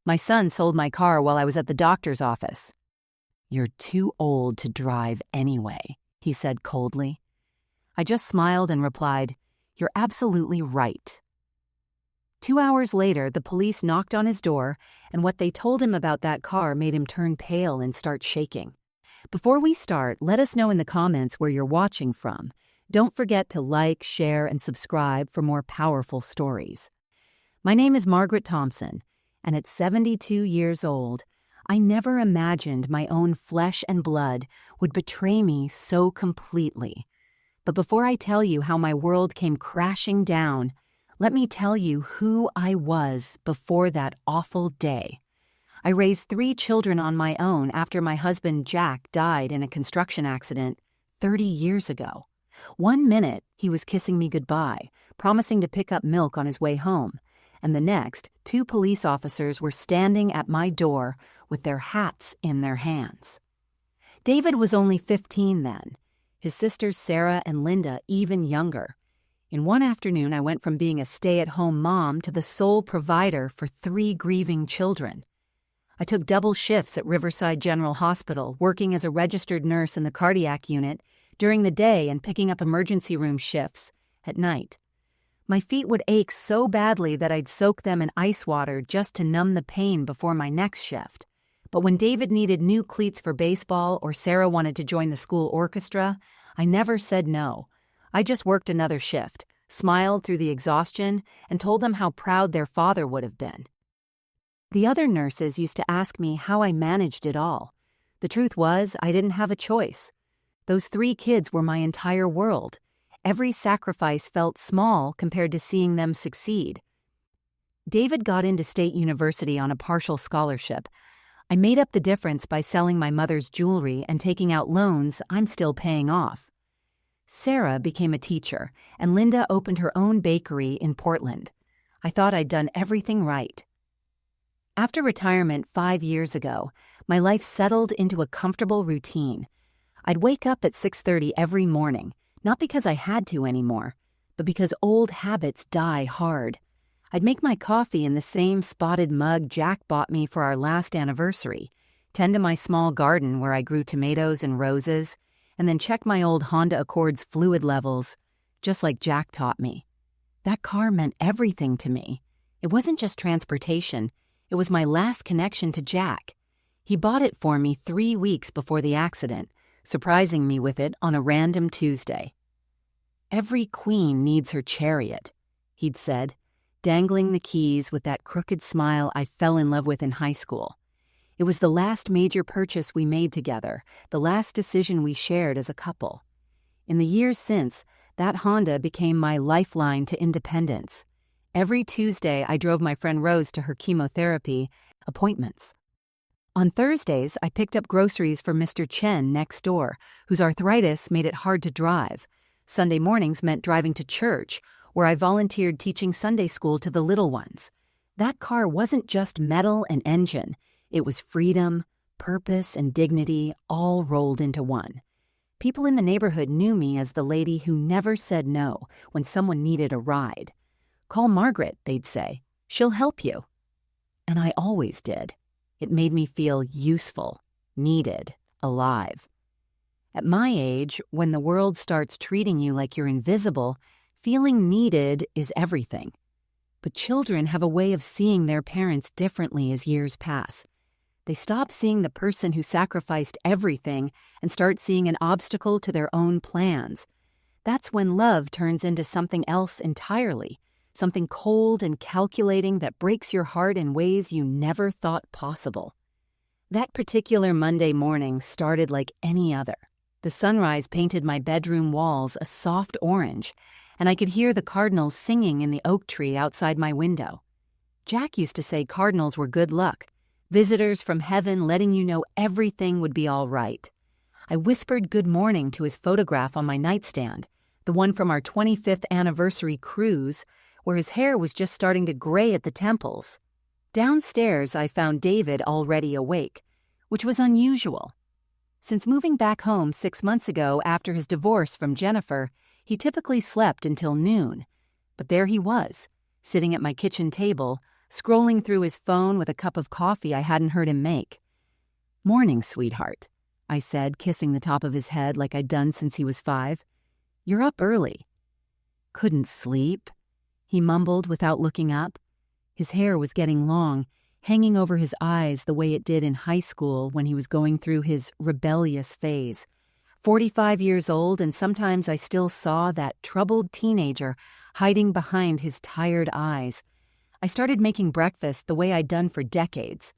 My son sold my car while I was at the doctor's office." "You're too old to drive anyway," he said coldly. I just smiled and replied, "You're absolutely right." 2 hours later, the police knocked on his door, and what they told him about that car made him turn pale and start shaking. Before we start, let us know in the comments where you're watching from. Don't forget to like, share, and subscribe for more powerful stories. My name is Margaret Thompson, and at 72 years old, I never imagined my own flesh and blood would betray me so completely. But before I tell you how my world came crashing down, let me tell you who I was before that awful day. I raised 3 children on my own after my husband Jack died in a construction accident 30 years ago. One minute, he was kissing me goodbye, promising to pick up milk on his way home, and the next, 2 police officers were standing at my door with their hats in their hands. David was only 15 then, his sisters Sarah and Linda even younger. In one afternoon, I went from being a stay-at-home mom to the sole provider for 3 grieving children. I took double shifts at Riverside General Hospital, working as a registered nurse in the cardiac unit during the day and picking up emergency room shifts at night. My feet would ache so badly that I'd soak them in ice water just to numb the pain before my next shift. But when David needed new cleats for baseball or Sarah wanted to join the school orchestra, I never said no. I just worked another shift, smiled through the exhaustion, and told them how proud their father would have been. The other nurses used to ask me how I managed it all. The truth was, I didn't have a choice. Those 3 kids were my entire world. Every sacrifice felt small compared to seeing them succeed. David got into State University on a partial scholarship. I made up the difference by selling my mother's jewelry and taking out loans I'm still paying off. Sarah became a teacher, and Linda opened her own bakery in Portland. I thought I'd done everything right. After retirement 5 years ago, my life settled into a comfortable routine. I'd wake up at 6:30 every morning, not because I had to anymore, but because old habits die hard. I'd make my coffee in the same spotted mug Jack bought me for our last anniversary, tend to my small garden where I grew tomatoes and roses, and then check my old Honda Accord's fluid levels, just like Jack taught me. That car meant everything to me. It wasn't just transportation. It was my last connection to Jack. He bought it for me 3 weeks before the accident, surprising me with it on a random Tuesday. "Every queen needs her chariot," he'd said, dangling the keys with that crooked smile I fell in love with in high school. It was the last major purchase we made together, the last decision we shared as a couple. In the years since, that Honda became my lifeline to independence. Every Tuesday, I drove my friend Rose to her chemotherapy appointments. On Thursdays, I picked up groceries for Mr. Chen next door, whose arthritis made it hard to drive. Sunday mornings meant driving to church, where I volunteered teaching Sunday school to the little ones. That car wasn't just metal and engine. It was freedom, purpose, and dignity all rolled into one. People in the neighborhood knew me as the lady who never said no when someone needed a ride. "Call Margaret," they'd say. "She'll help you." And I always did. It made me feel useful, needed, alive. At my age, when the world starts treating you like you're invisible, feeling needed is everything. But children have a way of seeing their parents differently as years pass. They stop seeing the person who sacrificed everything and start seeing an obstacle to their own plans. That's when love turns into something else entirely, something cold and calculating that breaks your heart in ways you never thought possible. That particular Monday morning started like any other. The sunrise painted my bedroom walls a soft orange, and I could hear the cardinals singing in the oak tree outside my window. Jack used to say cardinals were good luck, visitors from heaven letting you know everything would be all right. I whispered good morning to his photograph on my nightstand, the one from our 25th anniversary cruise, where his hair was just starting to gray at the temples. Downstairs, I found David already awake, which was unusual. Since moving back home 6 months ago after his divorce from Jennifer, he typically slept until noon. But there he was, sitting at my kitchen table, scrolling through his phone with a cup of coffee I hadn't heard him make. "Morning, sweetheart," I said, kissing the top of his head like I'd done since he was 5. "You're up early." "Couldn't sleep," he mumbled without looking up. His hair was getting long, hanging over his eyes the way it did in high school when he was going through his rebellious phase. 45 years old, and sometimes I still saw that troubled teenager hiding behind his tired eyes. I started making breakfast the way I'd done for decades.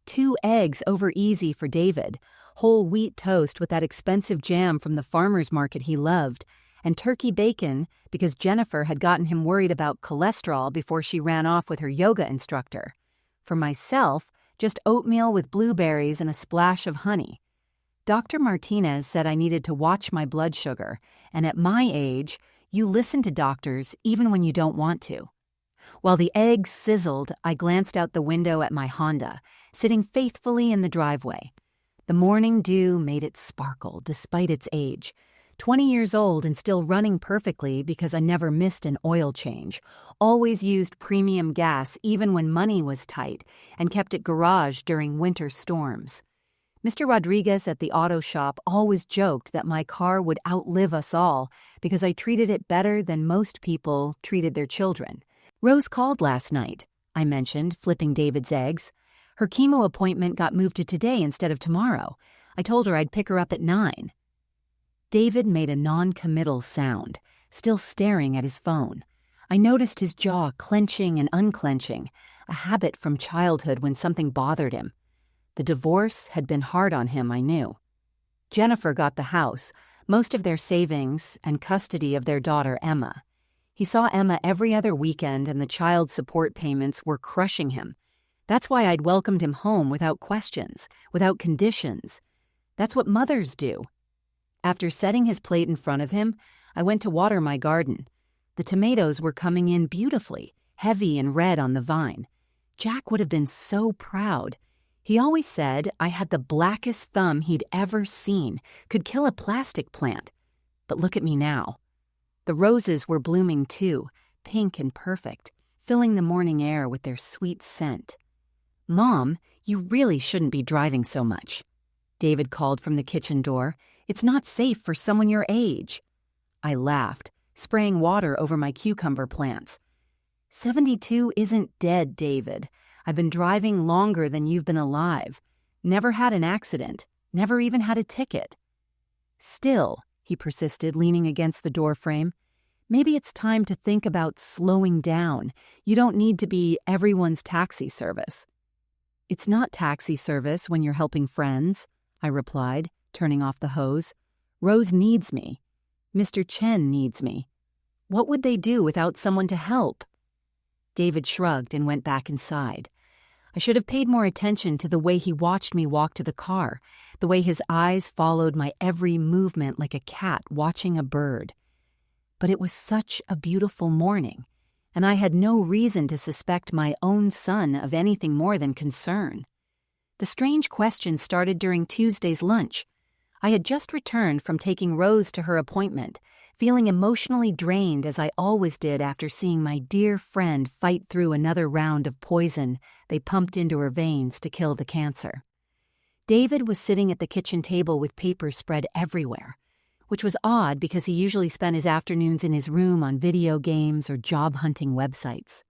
2 eggs over easy for David, whole wheat toast with that expensive jam from the farmer's market he loved, and turkey bacon because Jennifer had gotten him worried about cholesterol before she ran off with her yoga instructor. For myself, just oatmeal with blueberries and a splash of honey. Dr. Martinez said I needed to watch my blood sugar, and at my age, you listen to doctors even when you don't want to. While the eggs sizzled, I glanced out the window at my Honda, sitting faithfully in the driveway. The morning dew made it sparkle despite its age. 20 years old and still running perfectly because I never missed an oil change, always used premium gas even when money was tight, and kept it garaged during winter storms. Mr. Rodriguez at the auto shop always joked that my car would outlive us all because I treated it better than most people treated their children. "Rose called last night," I mentioned, flipping David's eggs. "Her chemo appointment got moved to today instead of tomorrow. I told her I'd pick her up at 9. David made a non-committal sound, still staring at his phone. I noticed his jaw clenching and unclenching, a habit from childhood when something bothered him. The divorce had been hard on him, I knew. Jennifer got the house, most of their savings, and custody of their daughter, Emma. He saw Emma every other weekend, and the child support payments were crushing him. That's why I'd welcomed him home without questions, without conditions. That's what mothers do. After setting his plate in front of him, I went to water my garden. The tomatoes were coming in beautifully, heavy and red on the vine. Jack would have been so proud. He always said I had the blackest thumb he'd ever seen, could kill a plastic plant. But look at me now. The roses were blooming too, pink and perfect, filling the morning air with their sweet scent. "Mom, you really shouldn't be driving so much," David called from the kitchen door. "It's not safe for someone your age." I laughed, spraying water over my cucumber plants. 72 isn't dead, David. I've been driving longer than you've been alive. Never had an accident. Never even had a ticket. "Still," he persisted, leaning against the doorframe, "maybe it's time to think about slowing down. You don't need to be everyone's taxi service." "It's not taxi service when you're helping friends," I replied, turning off the hose. "Rose needs me. Mr. Chen needs me. What would they do without someone to help?" David shrugged and went back inside. I should have paid more attention to the way he watched me walk to the car, the way his eyes followed my every movement like a cat watching a bird. But it was such a beautiful morning, and I had no reason to suspect my own son of anything more than concern. The strange question started during Tuesday's lunch. I had just returned from taking Rose to her appointment, feeling emotionally drained as I always did after seeing my dear friend fight through another round of poison they pumped into her veins to kill the cancer. David was sitting at the kitchen table with papers spread everywhere, which was odd because he usually spent his afternoons in his room on video games or job-hunting websites.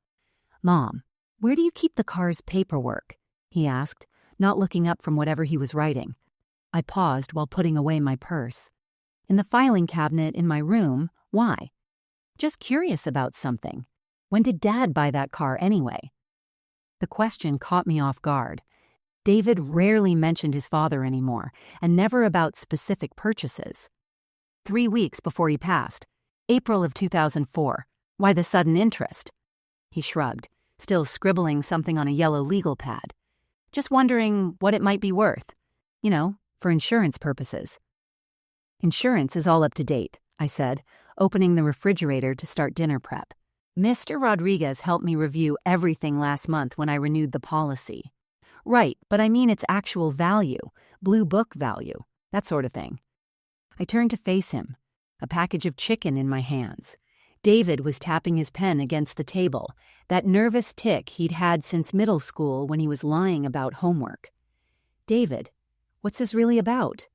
"Mom, where do you keep the car's paperwork?" he asked, not looking up from whatever he was writing. I paused while putting away my purse. "In the filing cabinet in my room. Why?" "Just curious about something. When did Dad buy that car anyway?" The question caught me off guard. David rarely mentioned his father anymore, and never about specific purchases. 3 weeks before he passed. April of 2004. Why the sudden interest? He shrugged, still scribbling something on a yellow legal pad. "Just wondering what it might be worth. You know, for insurance purposes." "Insurance is all up to date," I said, opening the refrigerator to start dinner prep. "Mr. Rodriguez helped me review everything last month when I renewed the policy." "Right, but I mean its actual value, blue book value, that sort of thing." I turned to face him, a package of chicken in my hands. David was tapping his pen against the table, that nervous tick he'd had since middle school when he was lying about homework. "David, what's this really about?"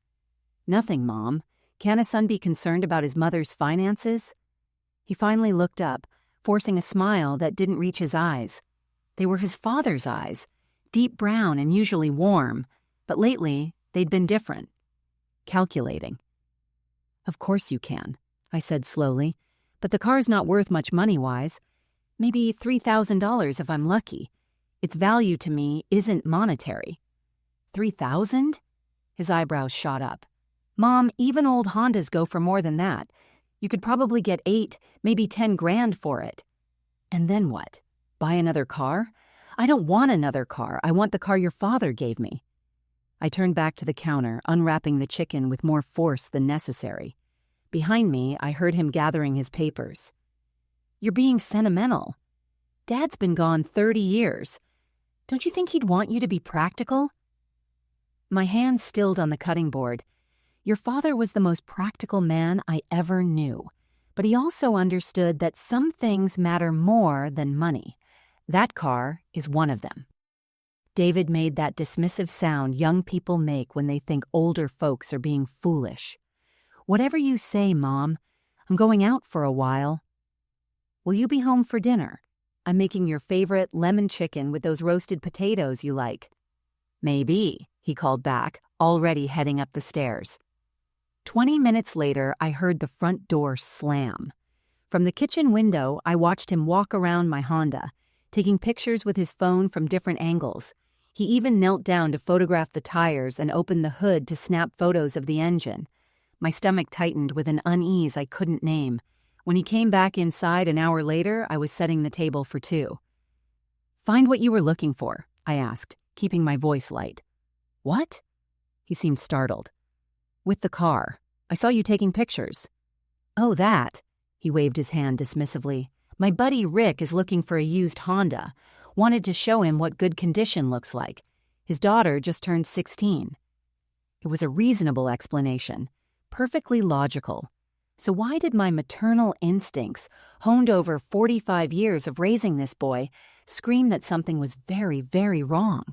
"Nothing, Mom. Can a son be concerned about his mother's finances?" He finally looked up, forcing a smile that didn't reach his eyes. They were his father's eyes, deep brown and usually warm, but lately they'd been different. Calculating. "Of course you can," I said slowly, "but the car's not worth much money-wise. Maybe $3,000 if I'm lucky. Its value to me isn't monetary." "3,000?" His eyebrows shot up. "Mom, even old Hondas go for more than that. You could probably get 8, maybe 10 grand for it." "And then what? Buy another car?" "I don't want another car. I want the car your father gave me." I turned back to the counter, unwrapping the chicken with more force than necessary. Behind me, I heard him gathering his papers. "You're being sentimental. Dad's been gone 30 years. Don't you think he'd want you to be practical?" My hand stilled on the cutting board. Your father was the most practical man I ever knew, but he also understood that some things matter more than money. That car is one of them. David made that dismissive sound young people make when they think older folks are being foolish. "Whatever you say, Mom. I'm going out for a while." "Will you be home for dinner? I'm making your favorite lemon chicken with those roasted potatoes you like." "Maybe," he called back, already heading up the stairs. 20 minutes later, I heard the front door slam. From the kitchen window, I watched him walk around my Honda, taking pictures with his phone from different angles. He even knelt down to photograph the tires and opened the hood to snap photos of the engine. My stomach tightened with an unease I couldn't name. When he came back inside an hour later, I was setting the table for 2. "Find what you were looking for," I asked, keeping my voice light. "What?" He seemed startled. "With the car. I saw you taking pictures." "Oh, that." He waved his hand dismissively. "My buddy Rick is looking for a used Honda. Wanted to show him what good condition looks like. His daughter just turned 16. It was a reasonable explanation, perfectly logical. So why did my maternal instincts, honed over 45 years of raising this boy, scream that something was very, very wrong?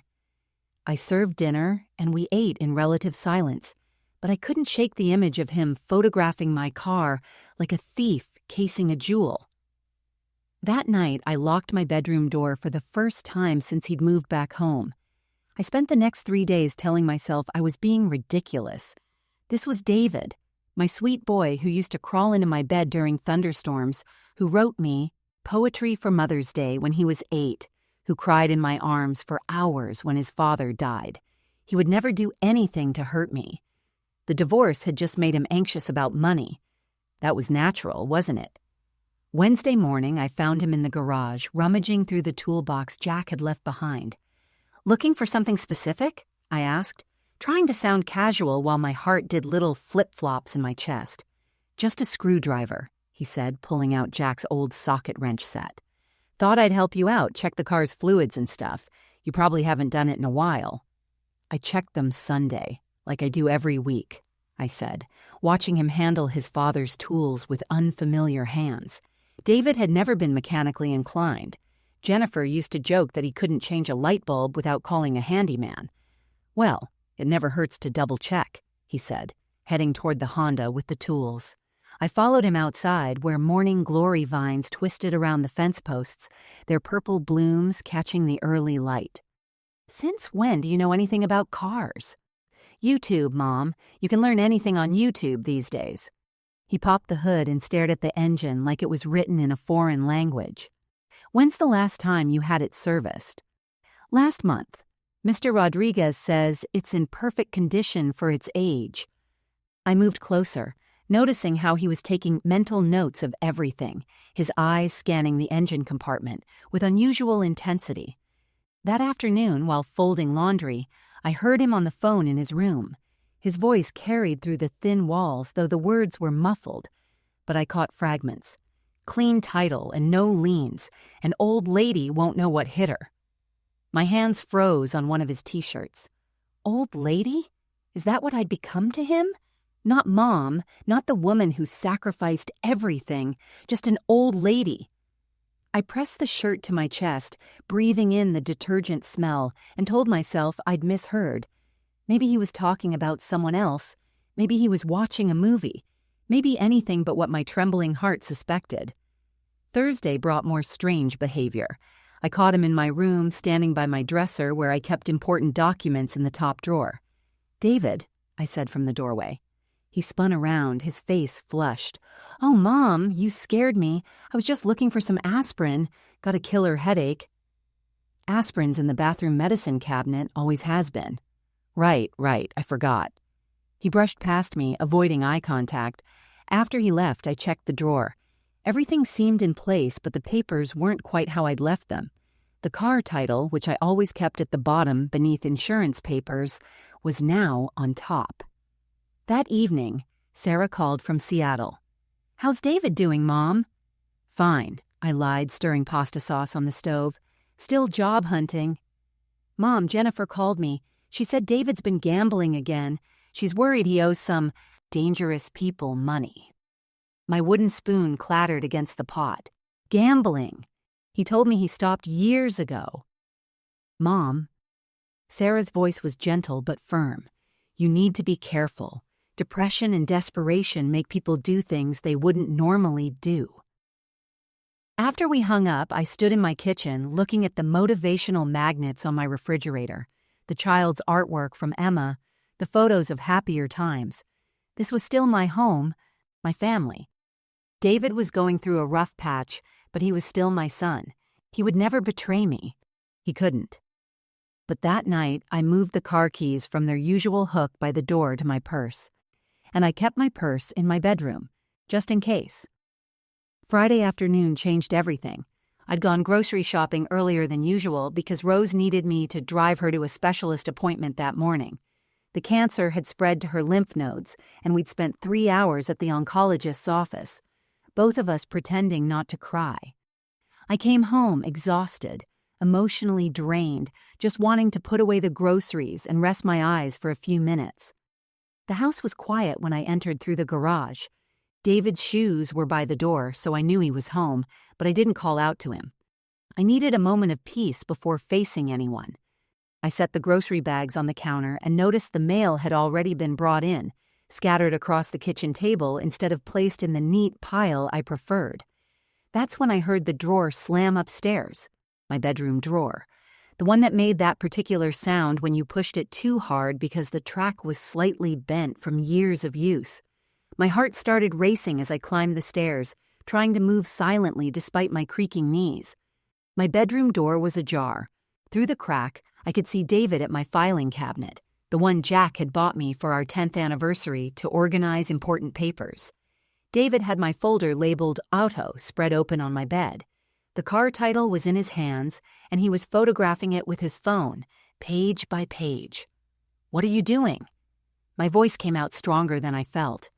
I served dinner, and we ate in relative silence, but I couldn't shake the image of him photographing my car like a thief casing a jewel. That night, I locked my bedroom door for the first time since he'd moved back home. I spent the next 3 days telling myself I was being ridiculous. This was David, my sweet boy who used to crawl into my bed during thunderstorms, who wrote me poetry for Mother's Day when he was 8, who cried in my arms for hours when his father died. He would never do anything to hurt me. The divorce had just made him anxious about money. That was natural, wasn't it? Wednesday morning, I found him in the garage, rummaging through the toolbox Jack had left behind. "Looking for something specific?" I asked, trying to sound casual while my heart did little flip-flops in my chest. "Just a screwdriver," he said, pulling out Jack's old socket wrench set. "Thought I'd help you out, check the car's fluids and stuff. You probably haven't done it in a while." "I checked them Sunday, like I do every week," I said, watching him handle his father's tools with unfamiliar hands. David had never been mechanically inclined. Jennifer used to joke that he couldn't change a light bulb without calling a handyman. "Well, it never hurts to double-check," he said, heading toward the Honda with the tools. I followed him outside where morning glory vines twisted around the fence posts, their purple blooms catching the early light. "Since when do you know anything about cars?" "YouTube, Mom. You can learn anything on YouTube these days." He popped the hood and stared at the engine like it was written in a foreign language. "When's the last time you had it serviced?" "Last month. Mr. Rodriguez says it's in perfect condition for its age." I moved closer, noticing how he was taking mental notes of everything, his eyes scanning the engine compartment with unusual intensity. That afternoon, while folding laundry, I heard him on the phone in his room. His voice carried through the thin walls, though the words were muffled. But I caught fragments. "Clean title and no liens. An old lady won't know what hit her." My hands froze on one of his t-shirts. Old lady? Is that what I'd become to him? Not Mom, not the woman who sacrificed everything, just an old lady. I pressed the shirt to my chest, breathing in the detergent smell, and told myself I'd misheard. Maybe he was talking about someone else. Maybe he was watching a movie. Maybe anything but what my trembling heart suspected. Thursday brought more strange behavior. I caught him in my room, standing by my dresser where I kept important documents in the top drawer. "David," I said from the doorway. He spun around, his face flushed. "Oh, Mom, you scared me. I was just looking for some aspirin. Got a killer headache." "Aspirin's in the bathroom medicine cabinet, always has been." Right, I forgot." He brushed past me, avoiding eye contact. After he left, I checked the drawer. Everything seemed in place, but the papers weren't quite how I'd left them. The car title, which I always kept at the bottom beneath insurance papers, was now on top. That evening, Sarah called from Seattle. "How's David doing, Mom?" "Fine," I lied, stirring pasta sauce on the stove. "Still job hunting." "Mom, Jennifer called me. She said David's been gambling again. She's worried he owes some dangerous people money." My wooden spoon clattered against the pot. Gambling. He told me he stopped years ago. "Mom." Sarah's voice was gentle but firm. "You need to be careful. Depression and desperation make people do things they wouldn't normally do." After we hung up, I stood in my kitchen looking at the motivational magnets on my refrigerator, the child's artwork from Emma, the photos of happier times. This was still my home, my family. David was going through a rough patch, but he was still my son. He would never betray me. He couldn't. But that night, I moved the car keys from their usual hook by the door to my purse. And I kept my purse in my bedroom, just in case. Friday afternoon changed everything. I'd gone grocery shopping earlier than usual because Rose needed me to drive her to a specialist appointment that morning. The cancer had spread to her lymph nodes, and we'd spent 3 hours at the oncologist's office, both of us pretending not to cry. I came home exhausted, emotionally drained, just wanting to put away the groceries and rest my eyes for a few minutes. The house was quiet when I entered through the garage. David's shoes were by the door, so I knew he was home, but I didn't call out to him. I needed a moment of peace before facing anyone. I set the grocery bags on the counter and noticed the mail had already been brought in, scattered across the kitchen table instead of placed in the neat pile I preferred. That's when I heard the drawer slam upstairs, my bedroom drawer, the one that made that particular sound when you pushed it too hard because the track was slightly bent from years of use. My heart started racing as I climbed the stairs, trying to move silently despite my creaking knees. My bedroom door was ajar. Through the crack, I could see David at my filing cabinet, the one Jack had bought me for our 10th anniversary to organize important papers. David had my folder labeled Auto spread open on my bed. The car title was in his hands, and he was photographing it with his phone, page by page. "What are you doing?" My voice came out stronger than I felt.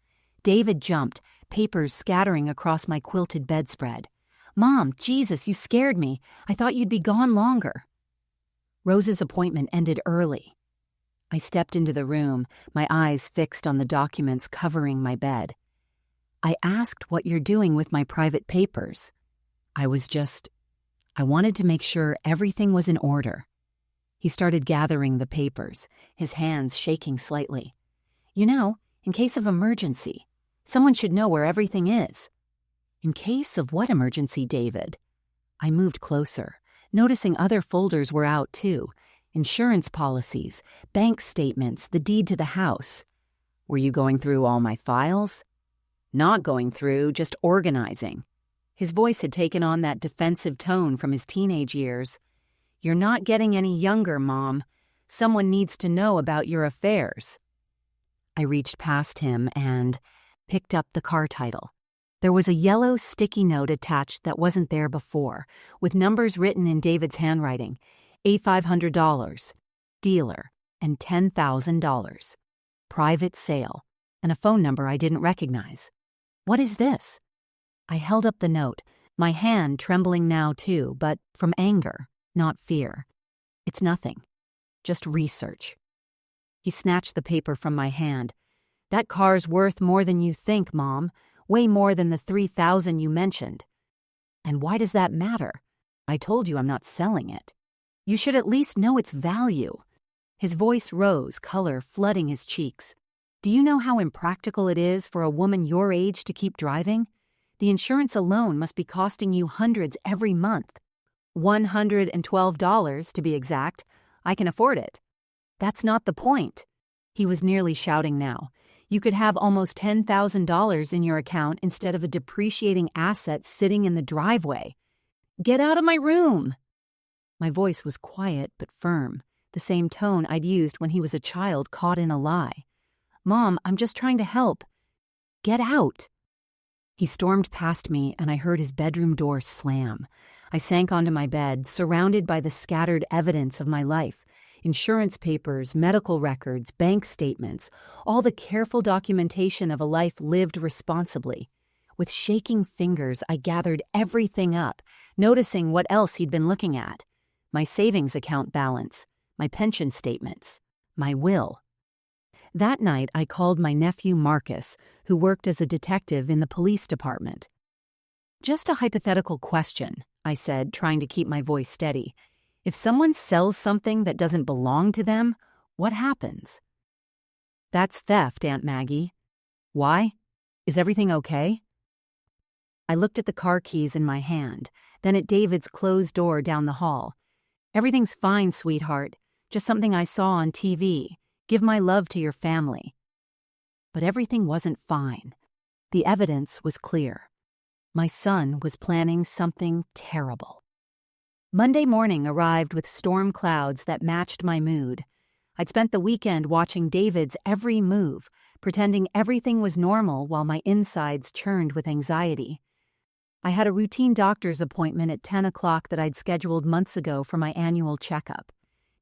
David jumped, papers scattering across my quilted bedspread. "Mom, Jesus, you scared me. I thought you'd be gone longer." Rose's appointment ended early. I stepped into the room, my eyes fixed on the documents covering my bed. I asked what you're doing with my private papers. I wanted to make sure everything was in order. He started gathering the papers, his hands shaking slightly. "You know, in case of emergency, someone should know where everything is." "In case of what emergency, David?" I moved closer, noticing other folders were out too. Insurance policies, bank statements, the deed to the house. "Were you going through all my files?" "Not going through, just organizing." His voice had taken on that defensive tone from his teenage years. "You're not getting any younger, Mom. Someone needs to know about your affairs." I reached past him and picked up the car title. There was a yellow sticky note attached that wasn't there before, with numbers written in David's handwriting, $8,500, dealer, and $10,000. Private sale, and a phone number I didn't recognize. What is this? I held up the note, my hand trembling now too, but from anger, not fear. It's nothing. Just research. He snatched the paper from my hand. That car's worth more than you think, Mom. Way more than the $3,000 you mentioned. And why does that matter? I told you I'm not selling it. You should at least know its value. His voice rose, color flooding his cheeks. Do you know how impractical it is for a woman your age to keep driving? The insurance alone must be costing you hundreds every month. $112 to be exact. I can afford it. That's not the point. He was nearly shouting now. You could have almost $10,000 in your account instead of a depreciating asset sitting in the driveway. Get out of my room! My voice was quiet but firm, the same tone I'd used when he was a child caught in a lie. Mom, I'm just trying to help. Get out! He stormed past me and I heard his bedroom door slam. I sank onto my bed, surrounded by the scattered evidence of my life. Insurance papers, medical records, bank statements, all the careful documentation of a life lived responsibly. With shaking fingers, I gathered everything up, noticing what else he'd been looking at. My savings account balance, my pension statements, my will. That night, I called my nephew Marcus, who worked as a detective in the police department. Just a hypothetical question, I said, trying to keep my voice steady. If someone sells something that doesn't belong to them, what happens? That's theft, Aunt Maggie. Why? Is everything okay? I looked at the car keys in my hand, then at David's closed door down the hall. Everything's fine, sweetheart. Just something I saw on TV. Give my love to your family. But everything wasn't fine. The evidence was clear. My son was planning something terrible. Monday morning arrived with storm clouds that matched my mood. I'd spent the weekend watching David's every move, pretending everything was normal while my insides churned with anxiety. I had a routine doctor's appointment at 10 o'clock that I'd scheduled months ago for my annual checkup.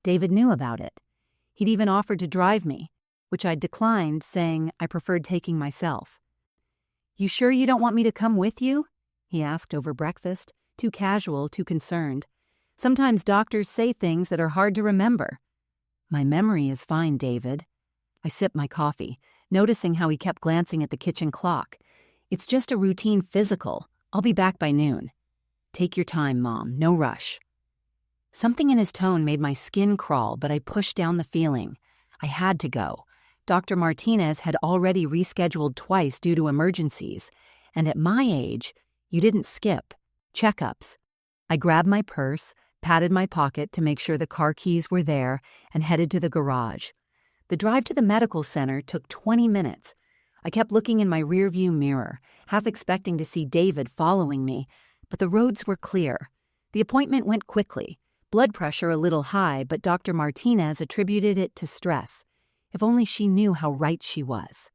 David knew about it. He'd even offered to drive me, which I'd declined, saying I preferred taking myself. You sure you don't want me to come with you? He asked over breakfast, too casual, too concerned. Sometimes doctors say things that are hard to remember. My memory is fine, David. I sipped my coffee, noticing how he kept glancing at the kitchen clock. It's just a routine physical. I'll be back by noon. Take your time, Mom. No rush. Something in his tone made my skin crawl, but I pushed down the feeling. I had to go. Dr. Martinez had already rescheduled twice due to emergencies, and at my age, you didn't skip. Checkups. I grabbed my purse, patted my pocket to make sure the car keys were there, and headed to the garage. The drive to the medical center took 20 minutes. I kept looking in my rearview mirror, half expecting to see David following me, but the roads were clear. The appointment went quickly. Blood pressure a little high, but Dr. Martinez attributed it to stress. If only she knew how right she was.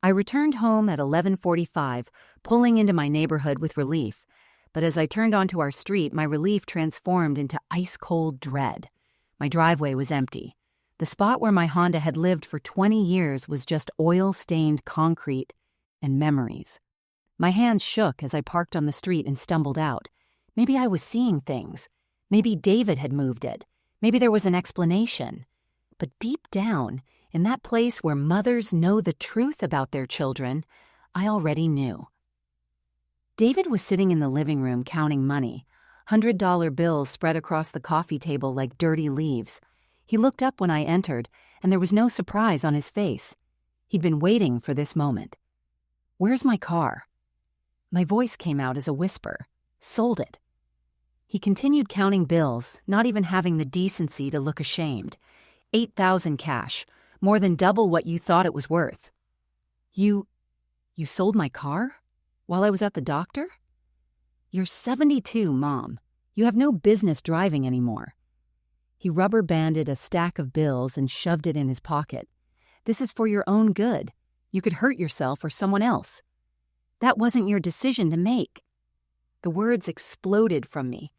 I returned home at 11:45, pulling into my neighborhood with relief. But as I turned onto our street, my relief transformed into ice-cold dread. My driveway was empty. The spot where my Honda had lived for 20 years was just oil-stained concrete and memories. My hands shook as I parked on the street and stumbled out. Maybe I was seeing things. Maybe David had moved it. Maybe there was an explanation. But deep down, in that place where mothers know the truth about their children, I already knew. David was sitting in the living room counting money, $100 bills spread across the coffee table like dirty leaves. He looked up when I entered, and there was no surprise on his face. He'd been waiting for this moment. Where's my car? My voice came out as a whisper. Sold it. He continued counting bills, not even having the decency to look ashamed. $8,000 cash, more than double what you thought it was worth. You sold my car? While I was at the doctor? You're 72, Mom. You have no business driving anymore. He rubber-banded a stack of bills and shoved it in his pocket. This is for your own good. You could hurt yourself or someone else. That wasn't your decision to make. The words exploded from me.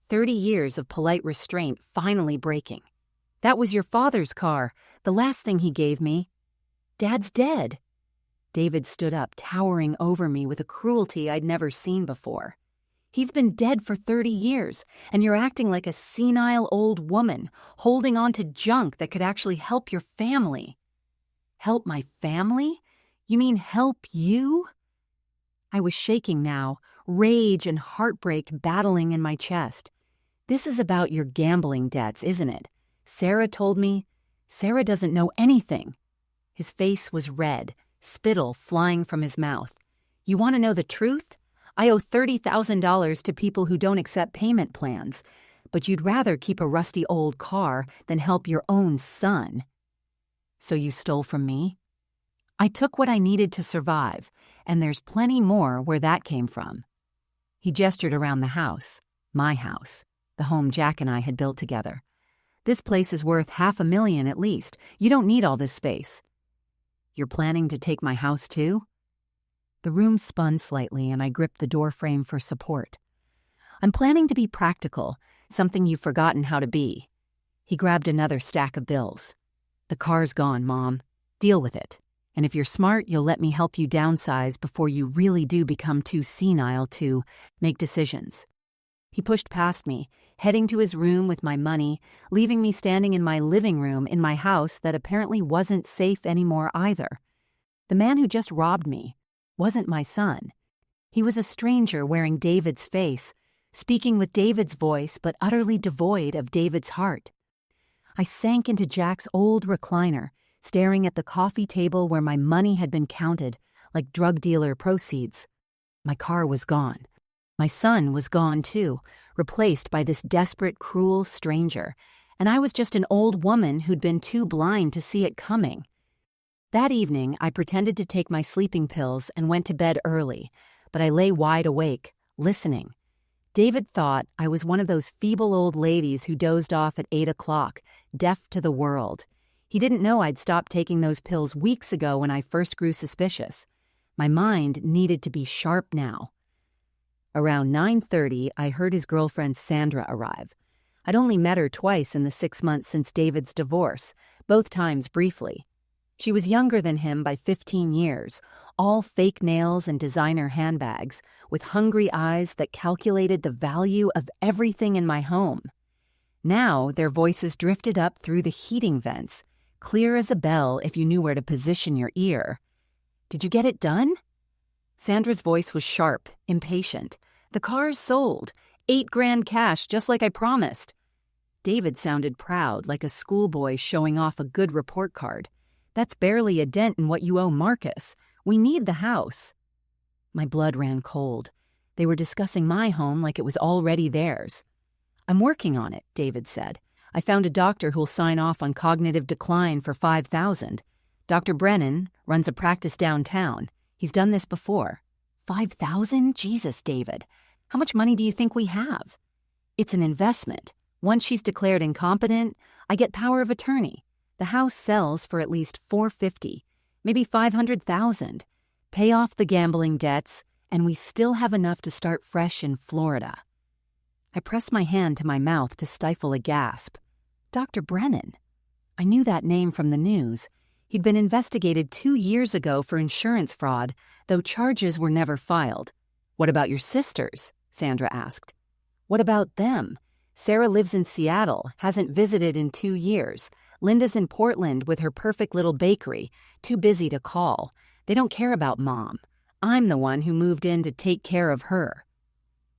30 years of polite restraint finally breaking. That was your father's car, the last thing he gave me. Dad's dead. David stood up, towering over me with a cruelty I'd never seen before. He's been dead for 30 years, and you're acting like a senile old woman, holding on to junk that could actually help your family. Help my family? You mean help you? I was shaking now, rage and heartbreak battling in my chest. This is about your gambling debts, isn't it? Sarah told me. Sarah doesn't know anything. His face was red, spittle flying from his mouth. You want to know the truth? I owe $30,000 to people who don't accept payment plans, but you'd rather keep a rusty old car than help your own son. So you stole from me? I took what I needed to survive, and there's plenty more where that came from. He gestured around the house, my house, the home Jack and I had built together. This place is worth $500,000 at least. You don't need all this space. You're planning to take my house too? The room spun slightly and I gripped the door frame for support. I'm planning to be practical, something you've forgotten how to be. He grabbed another stack of bills. The car's gone, Mom. Deal with it. And if you're smart, you'll let me help you downsize before you really do become too senile to make decisions. He pushed past me, heading to his room with my money, leaving me standing in my living room in my house that apparently wasn't safe anymore either. The man who just robbed me wasn't my son. He was a stranger wearing David's face, speaking with David's voice but utterly devoid of David's heart. I sank into Jack's old recliner, staring at the coffee table where my money had been counted, like drug dealer proceeds. My car was gone. My son was gone too, replaced by this desperate, cruel stranger, and I was just an old woman who'd been too blind to see it coming. That evening, I pretended to take my sleeping pills and went to bed early, but I lay wide awake, listening. David thought I was one of those feeble old ladies who dozed off at 8 o'clock, deaf to the world. He didn't know I'd stopped taking those pills weeks ago when I first grew suspicious. My mind needed to be sharp now. Around 9:30, I heard his girlfriend Sandra arrive. I'd only met her twice in the 6 months since David's divorce, both times briefly. She was younger than him by 15 years, all fake nails and designer handbags, with hungry eyes that calculated the value of everything in my home. Now their voices drifted up through the heating vents, clear as a bell if you knew where to position your ear. Did you get it done? Sandra's voice was sharp, impatient. The car's sold. $8,000 cash, just like I promised. David sounded proud, like a schoolboy showing off a good report card. That's barely a dent in what you owe Marcus. We need the house. My blood ran cold. They were discussing my home like it was already theirs. I'm working on it, David said. I found a doctor who'll sign off on cognitive decline for $5,000. Dr. Brennan runs a practice downtown. He's done this before. $5,000? Jesus, David. How much money do you think we have? It's an investment. Once she's declared incompetent, I get power of attorney. The house sells for at least $450,000, maybe $500,000. Pay off the gambling debts, and we still have enough to start fresh in Florida. I pressed my hand to my mouth to stifle a gasp. Dr. Brennan. I knew that name from the news. He'd been investigated 2 years ago for insurance fraud, though charges were never filed. What about your sisters? Sandra asked. What about them? Sarah lives in Seattle, hasn't visited in 2 years. Linda's in Portland with her perfect little bakery, too busy to call. They don't care about Mom. I'm the one who moved in to take care of her.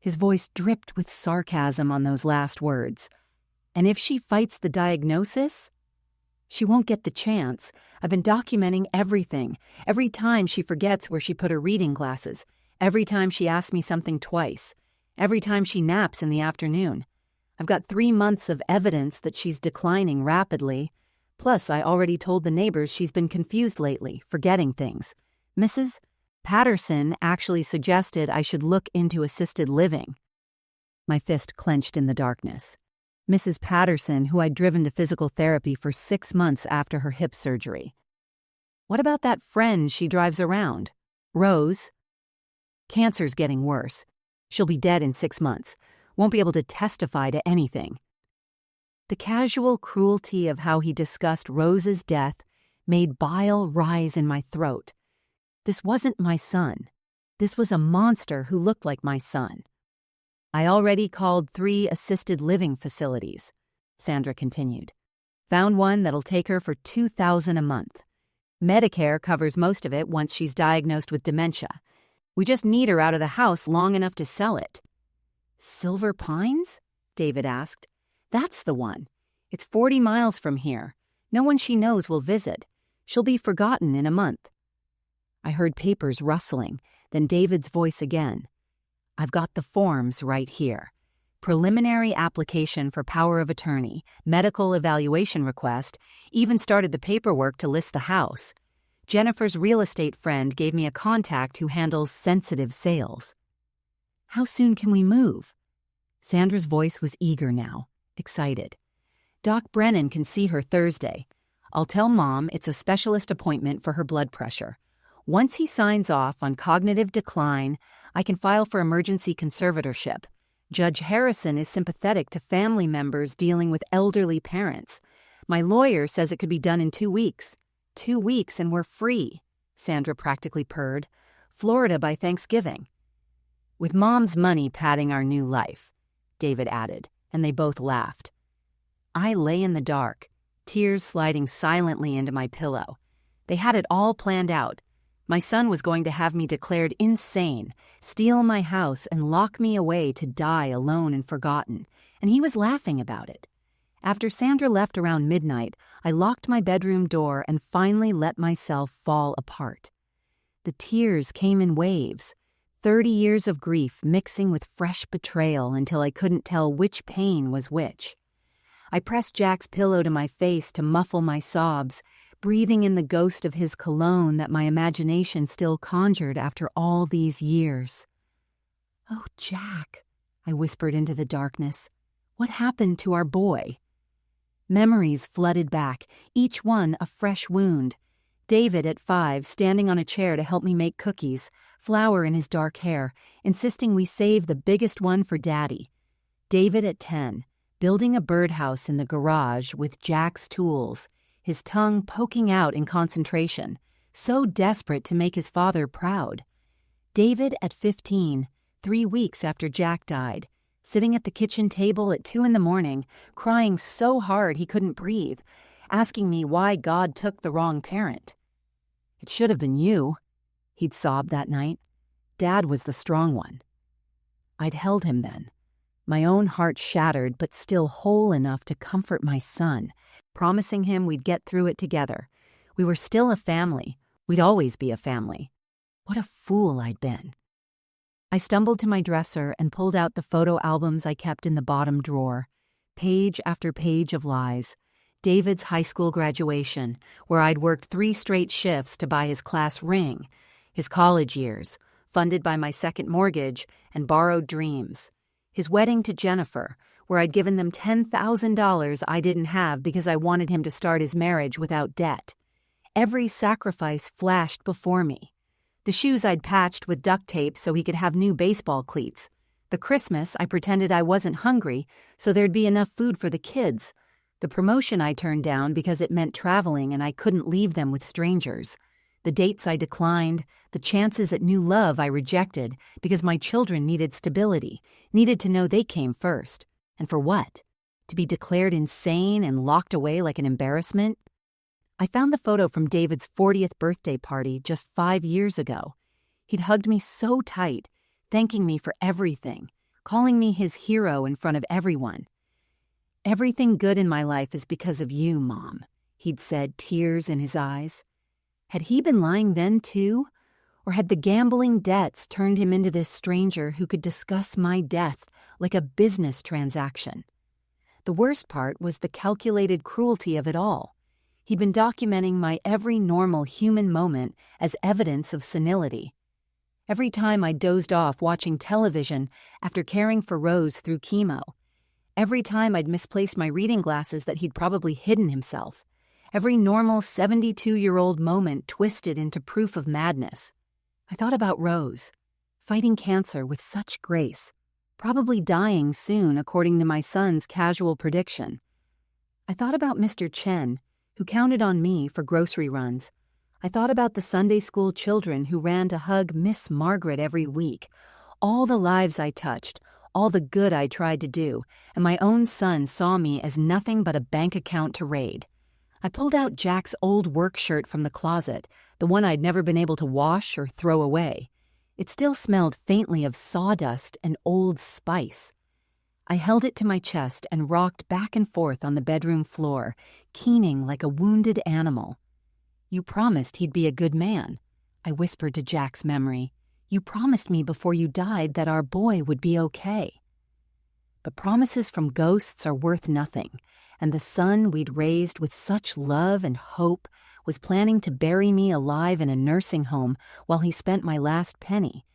His voice dripped with sarcasm on those last words. And if she fights the diagnosis? She won't get the chance. I've been documenting everything. Every time she forgets where she put her reading glasses. Every time she asks me something twice. Every time she naps in the afternoon. I've got 3 months of evidence that she's declining rapidly. Plus, I already told the neighbors she's been confused lately, forgetting things. Mrs. Patterson actually suggested I should look into assisted living. My fist clenched in the darkness. Mrs. Patterson, who I'd driven to physical therapy for 6 months after her hip surgery. What about that friend she drives around? Rose? Cancer's getting worse. She'll be dead in 6 months. Won't be able to testify to anything. The casual cruelty of how he discussed Rose's death made bile rise in my throat. This wasn't my son. This was a monster who looked like my son. I already called 3 assisted living facilities, Sandra continued. Found one that'll take her for $2,000 a month. Medicare covers most of it once she's diagnosed with dementia. We just need her out of the house long enough to sell it." "Silver Pines?" David asked. "That's the one. It's 40 miles from here. No one she knows will visit. She'll be forgotten in a month." I heard papers rustling, then David's voice again. "I've got the forms right here. Preliminary application for power of attorney, medical evaluation request, even started the paperwork to list the house. Jennifer's real estate friend gave me a contact who handles sensitive sales." "How soon can we move?" Sandra's voice was eager now, excited. "Doc Brennan can see her Thursday. I'll tell Mom it's a specialist appointment for her blood pressure. Once he signs off on cognitive decline, I can file for emergency conservatorship. Judge Harrison is sympathetic to family members dealing with elderly parents. My lawyer says it could be done in 2 weeks. 2 weeks and we're free," Sandra practically purred. "Florida by Thanksgiving." "With Mom's money padding our new life," David added, and they both laughed. I lay in the dark, tears sliding silently into my pillow. They had it all planned out. My son was going to have me declared insane, steal my house, and lock me away to die alone and forgotten, and he was laughing about it. After Sandra left around midnight, I locked my bedroom door and finally let myself fall apart. The tears came in waves, 30 years of grief mixing with fresh betrayal until I couldn't tell which pain was which. I pressed Jack's pillow to my face to muffle my sobs, breathing in the ghost of his cologne that my imagination still conjured after all these years. "Oh, Jack," I whispered into the darkness, "what happened to our boy?" Memories flooded back, each one a fresh wound. David at 5, standing on a chair to help me make cookies, flour in his dark hair, insisting we save the biggest one for Daddy. David at 10, building a birdhouse in the garage with Jack's tools, his tongue poking out in concentration, so desperate to make his father proud. David at 15, 3 weeks after Jack died, sitting at the kitchen table at 2 a.m, crying so hard he couldn't breathe, asking me why God took the wrong parent. "It should have been you," he'd sobbed that night. "Dad was the strong one." I'd held him then, my own heart shattered but still whole enough to comfort my son, promising him we'd get through it together. We were still a family. We'd always be a family. What a fool I'd been. I stumbled to my dresser and pulled out the photo albums I kept in the bottom drawer. Page after page of lies. David's high school graduation, where I'd worked 3 straight shifts to buy his class ring. His college years, funded by my second mortgage and borrowed dreams. His wedding to Jennifer, where I'd given them $10,000 I didn't have because I wanted him to start his marriage without debt. Every sacrifice flashed before me. The shoes I'd patched with duct tape so he could have new baseball cleats. The Christmas I pretended I wasn't hungry so there'd be enough food for the kids. The promotion I turned down because it meant traveling and I couldn't leave them with strangers. The dates I declined, the chances at new love I rejected because my children needed stability, needed to know they came first. And for what? To be declared insane and locked away like an embarrassment? I found the photo from David's 40th birthday party just 5 years ago. He'd hugged me so tight, thanking me for everything, calling me his hero in front of everyone. "Everything good in my life is because of you, Mom," he'd said, tears in his eyes. Had he been lying then, too? Or had the gambling debts turned him into this stranger who could discuss my death like a business transaction? The worst part was the calculated cruelty of it all. He'd been documenting my every normal human moment as evidence of senility. Every time I dozed off watching television after caring for Rose through chemo. Every time I'd misplaced my reading glasses that he'd probably hidden himself. Every normal 72-year-old moment twisted into proof of madness. I thought about Rose, fighting cancer with such grace, probably dying soon according to my son's casual prediction. I thought about Mr. Chen, who counted on me for grocery runs. I thought about the Sunday school children who ran to hug Miss Margaret every week, all the lives I touched, all the good I tried to do, and my own son saw me as nothing but a bank account to raid. I pulled out Jack's old work shirt from the closet, the one I'd never been able to wash or throw away. It still smelled faintly of sawdust and old spice. I held it to my chest and rocked back and forth on the bedroom floor, keening like a wounded animal. "You promised he'd be a good man," I whispered to Jack's memory. "You promised me before you died that our boy would be okay." But promises from ghosts are worth nothing, and the son we'd raised with such love and hope was planning to bury me alive in a nursing home while he spent my last penny.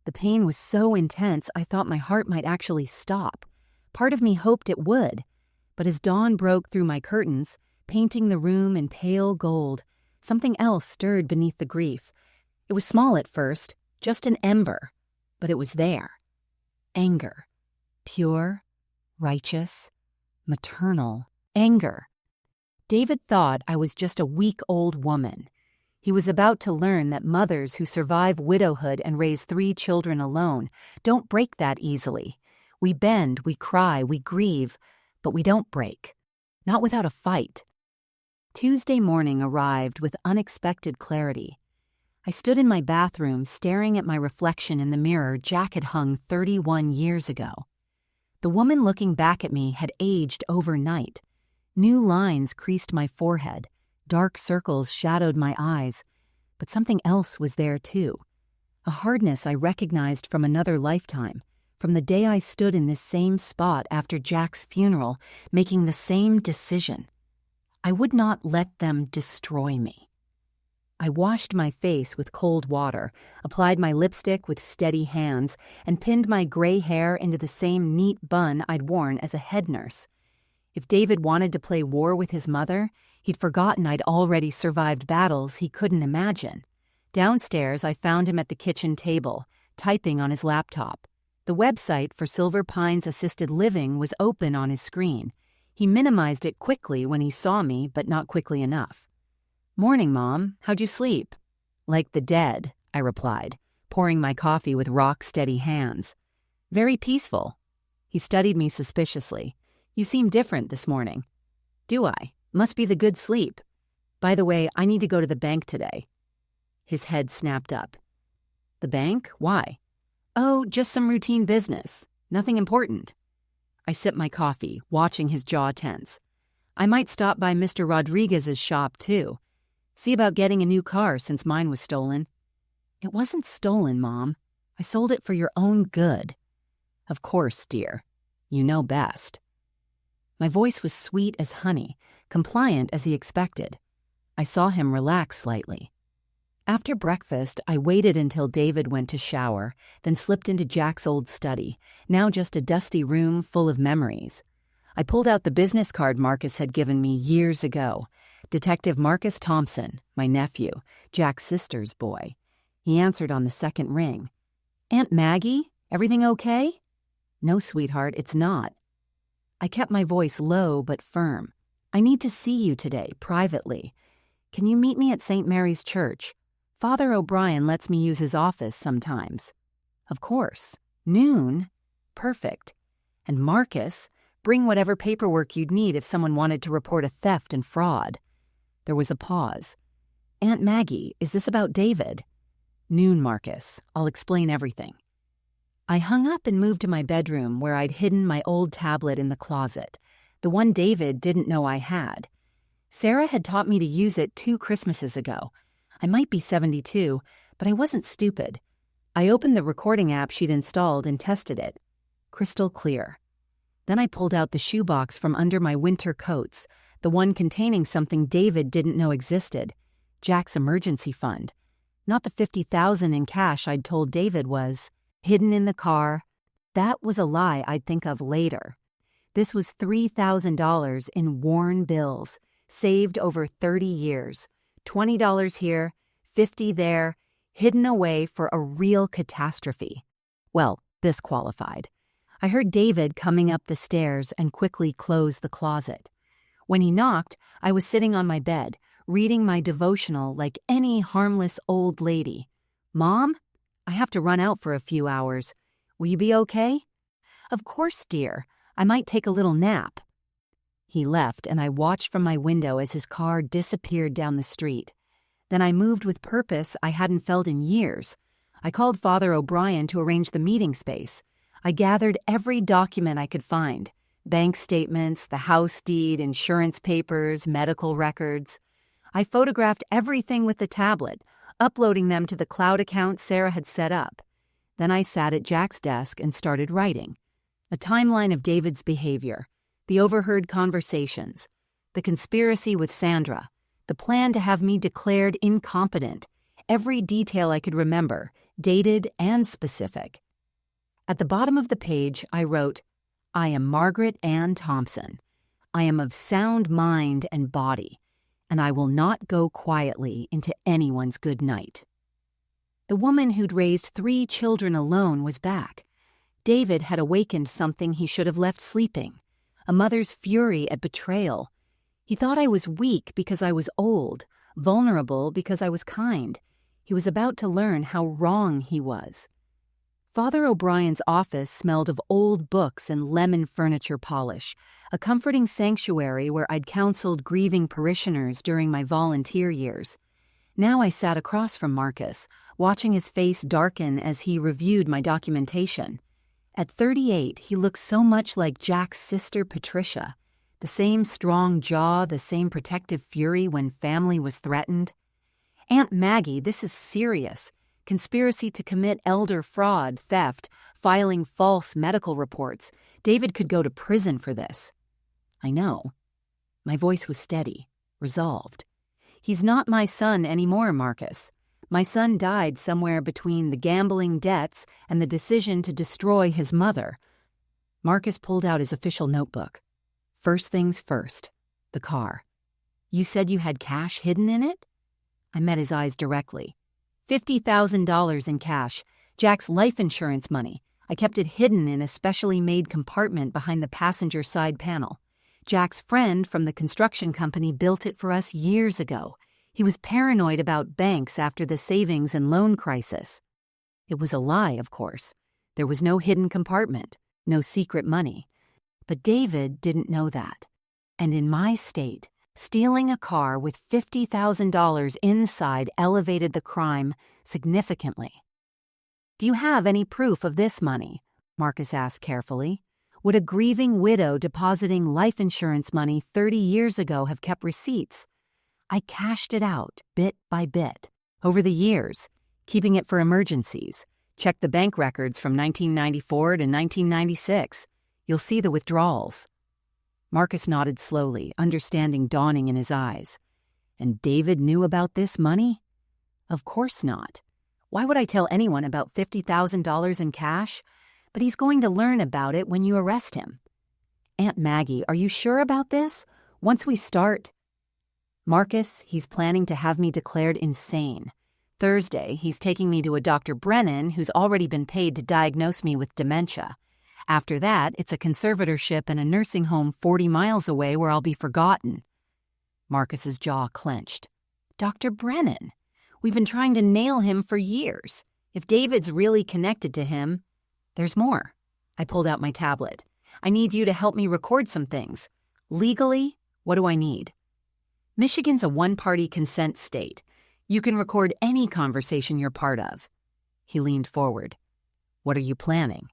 The pain was so intense I thought my heart might actually stop. Part of me hoped it would, but as dawn broke through my curtains, painting the room in pale gold, something else stirred beneath the grief. It was small at first, just an ember, but it was there. Anger. Pure, righteous, maternal anger. David thought I was just a weak old woman. He was about to learn that mothers who survive widowhood and raise 3 children alone don't break that easily. We bend, we cry, we grieve, but we don't break. Not without a fight. Tuesday morning arrived with unexpected clarity. I stood in my bathroom staring at my reflection in the mirror Jack had hung 31 years ago. The woman looking back at me had aged overnight. New lines creased my forehead, dark circles shadowed my eyes, but something else was there too. A hardness I recognized from another lifetime, from the day I stood in this same spot after Jack's funeral, making the same decision. I would not let them destroy me. I washed my face with cold water, applied my lipstick with steady hands, and pinned my gray hair into the same neat bun I'd worn as a head nurse. If David wanted to play war with his mother, he'd forgotten I'd already survived battles he couldn't imagine. Downstairs, I found him at the kitchen table, typing on his laptop. The website for Silver Pines Assisted Living was open on his screen. He minimized it quickly when he saw me, but not quickly enough. "Morning, Mom. How'd you sleep?" "Like the dead," I replied, pouring my coffee with rock-steady hands. "Very peaceful." He studied me suspiciously. "You seem different this morning." "Do I? Must be the good sleep. By the way, I need to go to the bank today." His head snapped up. "The bank? Why?" "Oh, just some routine business. Nothing important." I sipped my coffee, watching his jaw tense. "I might stop by Mr. Rodriguez's shop, too. See about getting a new car since mine was stolen." "It wasn't stolen, Mom. I sold it for your own good." "Of course, dear. You know best." My voice was sweet as honey, compliant as he expected. I saw him relax slightly. After breakfast, I waited until David went to shower, then slipped into Jack's old study, now just a dusty room full of memories. I pulled out the business card Marcus had given me years ago. Detective Marcus Thompson, my nephew, Jack's sister's boy. He answered on the second ring. "Aunt Maggie, everything okay?" "No, sweetheart, it's not." I kept my voice low but firm. "I need to see you today, privately. Can you meet me at St. Mary's Church? Father O'Brien lets me use his office sometimes." "Of course. Noon? Perfect. And Marcus, bring whatever paperwork you'd need if someone wanted to report a theft and fraud." There was a pause. "Aunt Maggie, is this about David?" "Noon, Marcus. I'll explain everything." I hung up and moved to my bedroom where I'd hidden my old tablet in the closet, the one David didn't know I had. Sarah had taught me to use it 2 Christmases ago. I might be 72, but I wasn't stupid. I opened the recording app she'd installed and tested it. Crystal clear. Then I pulled out the shoebox from under my winter coats, the one containing something David didn't know existed, Jack's emergency fund. Not the $50,000 in cash I'd told David was hidden in the car. That was a lie I'd think of later. This was $3,000 in worn bills, saved over 30 years. $20 here, $50 there, hidden away for a real catastrophe. Well, this qualified. I heard David coming up the stairs and quickly closed the closet. When he knocked, I was sitting on my bed, reading my devotional like any harmless old lady. "Mom, I have to run out for a few hours. Will you be okay?" "Of course, dear. I might take a little nap." He left, and I watched from my window as his car disappeared down the street. Then I moved with purpose I hadn't felt in years. I called Father O'Brien to arrange the meeting space. I gathered every document I could find: bank statements, the house deed, insurance papers, medical records. I photographed everything with the tablet, uploading them to the cloud account Sarah had set up. Then I sat at Jack's desk and started writing. A timeline of David's behavior, the overheard conversations, the conspiracy with Sandra, the plan to have me declared incompetent, every detail I could remember, dated and specific. At the bottom of the page, I wrote, "I am Margaret Ann Thompson. I am of sound mind and body, and I will not go quietly into anyone's good night." The woman who'd raised 3 children alone was back. David had awakened something he should have left sleeping, a mother's fury at betrayal. He thought I was weak because I was old, vulnerable because I was kind. He was about to learn how wrong he was. Father O'Brien's office smelled of old books and lemon furniture polish, a comforting sanctuary where I'd counseled grieving parishioners during my volunteer years. Now I sat across from Marcus, watching his face darken as he reviewed my documentation. At 38, he looked so much like Jack's sister Patricia. The same strong jaw, the same protective fury when family was threatened. "Aunt Maggie, this is serious. Conspiracy to commit elder fraud, theft, filing false medical reports. David could go to prison for this." "I know." My voice was steady, resolved. "He's not my son anymore, Marcus. My son died somewhere between the gambling debts and the decision to destroy his mother." Marcus pulled out his official notebook. "First things first, the car. You said you had cash hidden in it?" I met his eyes directly. $50,000 in cash, Jack's life insurance money. I kept it hidden in a specially made compartment behind the passenger side panel. Jack's friend from the construction company built it for us years ago. He was paranoid about banks after the savings and loan crisis. It was a lie, of course. There was no hidden compartment, no secret money. But David didn't know that. And in my state, stealing a car with $50,000 inside elevated the crime significantly. "Do you have any proof of this money?" Marcus asked carefully. "Would a grieving widow depositing life insurance money 30 years ago have kept receipts?" I cashed it out, bit by bit, over the years, keeping it for emergencies. Check the bank records from 1994 to 1996. You'll see the withdrawals. Marcus nodded slowly, understanding dawning in his eyes. And David knew about this money? Of course not. Why would I tell anyone about $50,000 in cash? But he's going to learn about it when you arrest him. "Aunt Maggie, are you sure about this? Once we start—" "Marcus, he's planning to have me declared insane. Thursday, he's taking me to a Dr. Brennan who's already been paid to diagnose me with dementia. After that, it's a conservatorship in a nursing home 40 miles away where I'll be forgotten." Marcus's jaw clenched. "Dr. Brennan? We've been trying to nail him for years. If David's really connected to him—" "There's more." I pulled out my tablet. "I need you to help me record some things. Legally, what do I need?" "Michigan's a one-party consent state. You can record any conversation you're part of." He leaned forward. "What are you planning?"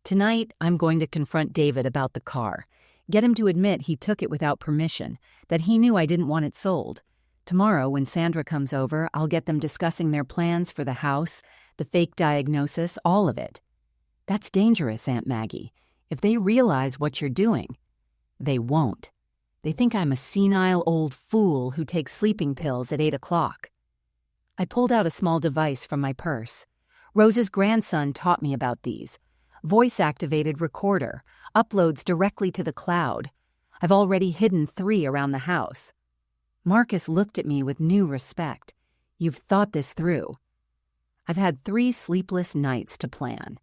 "Tonight, I'm going to confront David about the car. Get him to admit he took it without permission, that he knew I didn't want it sold. Tomorrow, when Sandra comes over, I'll get them discussing their plans for the house, the fake diagnosis, all of it." "That's dangerous, Aunt Maggie. If they realize what you're doing—" "They won't. They think I'm a senile old fool who takes sleeping pills at 8 o'clock. I pulled out a small device from my purse. Rose's grandson taught me about these. Voice-activated recorder, uploads directly to the cloud. I've already hidden 3 around the house. Marcus looked at me with new respect. "You've thought this through." I've had 3 sleepless nights to plan.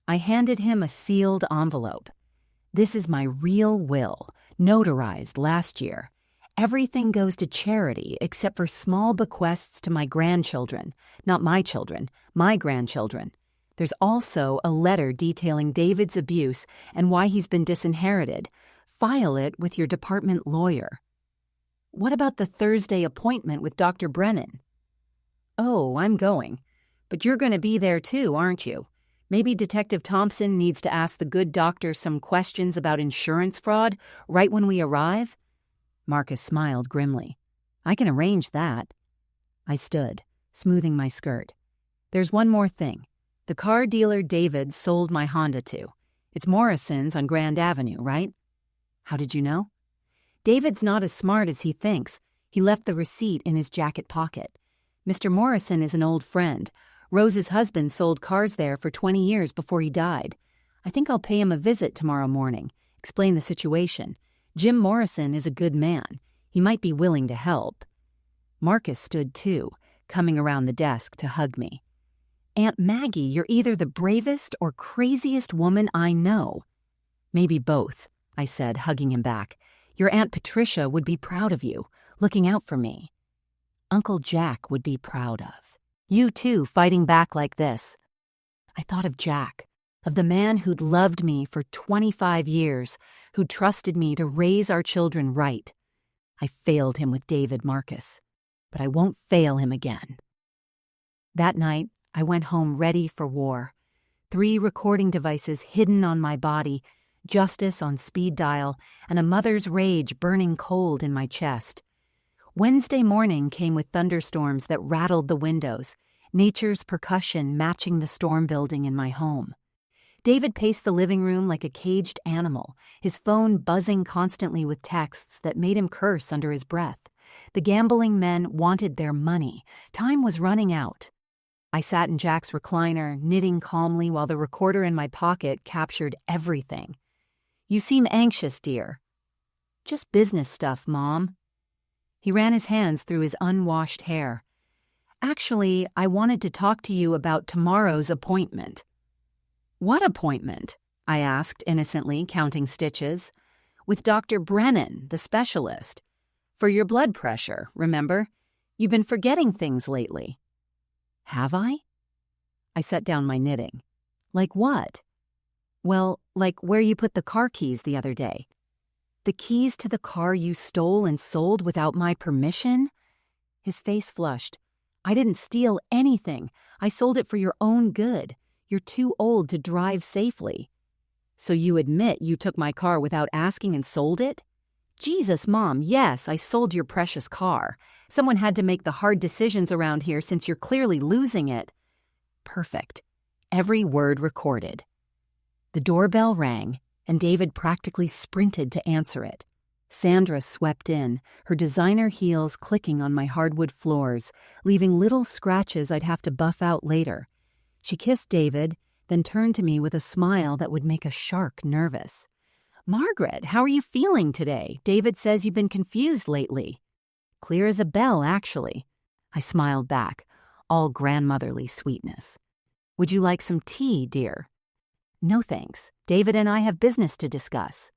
I handed him a sealed envelope. "This is my real will, notarized last year. Everything goes to charity except for small bequests to my grandchildren, not my children, my grandchildren. There's also a letter detailing David's abuse and why he's been disinherited, file it with your department lawyer. What about the Thursday appointment with Dr. Brennan? Oh, I'm going. But you're going to be there too, aren't you? Maybe Detective Thompson needs to ask the good doctor some questions about insurance fraud right when we arrive? Marcus smiled grimly. I can arrange that. I stood, smoothing my skirt. There's one more thing. The car dealer David sold my Honda to. It's Morrison's on Grand Avenue, right? How did you know? David's not as smart as he thinks. He left the receipt in his jacket pocket. Mr. Morrison is an old friend. Rose's husband sold cars there for 20 years before he died. I think I'll pay him a visit tomorrow morning, explain the situation. Jim Morrison is a good man. He might be willing to help. Marcus stood too, coming around the desk to hug me. Aunt Maggie, you're either the bravest or craziest woman I know. Maybe both, I said, hugging him back. Your Aunt Patricia would be proud of you, looking out for me. Uncle Jack would be proud of. You too, fighting back like this. I thought of Jack, of the man who'd loved me for 25 years, who trusted me to raise our children right. I failed him with David Marcus, but I won't fail him again. That night, I went home ready for war. 3 recording devices hidden on my body, justice on speed dial, and a mother's rage burning cold in my chest. Wednesday morning came with thunderstorms that rattled the windows, nature's percussion matching the storm building in my home. David paced the living room like a caged animal, his phone buzzing constantly with texts that made him curse under his breath. The gambling men wanted their money. Time was running out. I sat in Jack's recliner, knitting calmly while the recorder in my pocket captured everything. You seem anxious, dear. Just business stuff, Mom. He ran his hands through his unwashed hair. Actually, I wanted to talk to you about tomorrow's appointment. What appointment? I asked innocently, counting stitches. With Dr. Brennan, the specialist. For your blood pressure, remember? You've been forgetting things lately. Have I? I set down my knitting. Like what? Well, like where you put the car keys the other day. The keys to the car you stole and sold without my permission? His face flushed. I didn't steal anything. I sold it for your own good. You're too old to drive safely. So you admit you took my car without asking and sold it? Jesus, Mom, yes, I sold your precious car. Someone had to make the hard decisions around here since you're clearly losing it. Perfect. Every word recorded. The doorbell rang, and David practically sprinted to answer it. Sandra swept in, her designer heels clicking on my hardwood floors, leaving little scratches I'd have to buff out later. She kissed David, then turned to me with a smile that would make a shark nervous. Margaret, how are you feeling today? David says you've been confused lately. Clear as a bell, actually. I smiled back, all grandmotherly sweetness. Would you like some tea, dear? No thanks. David and I have business to discuss.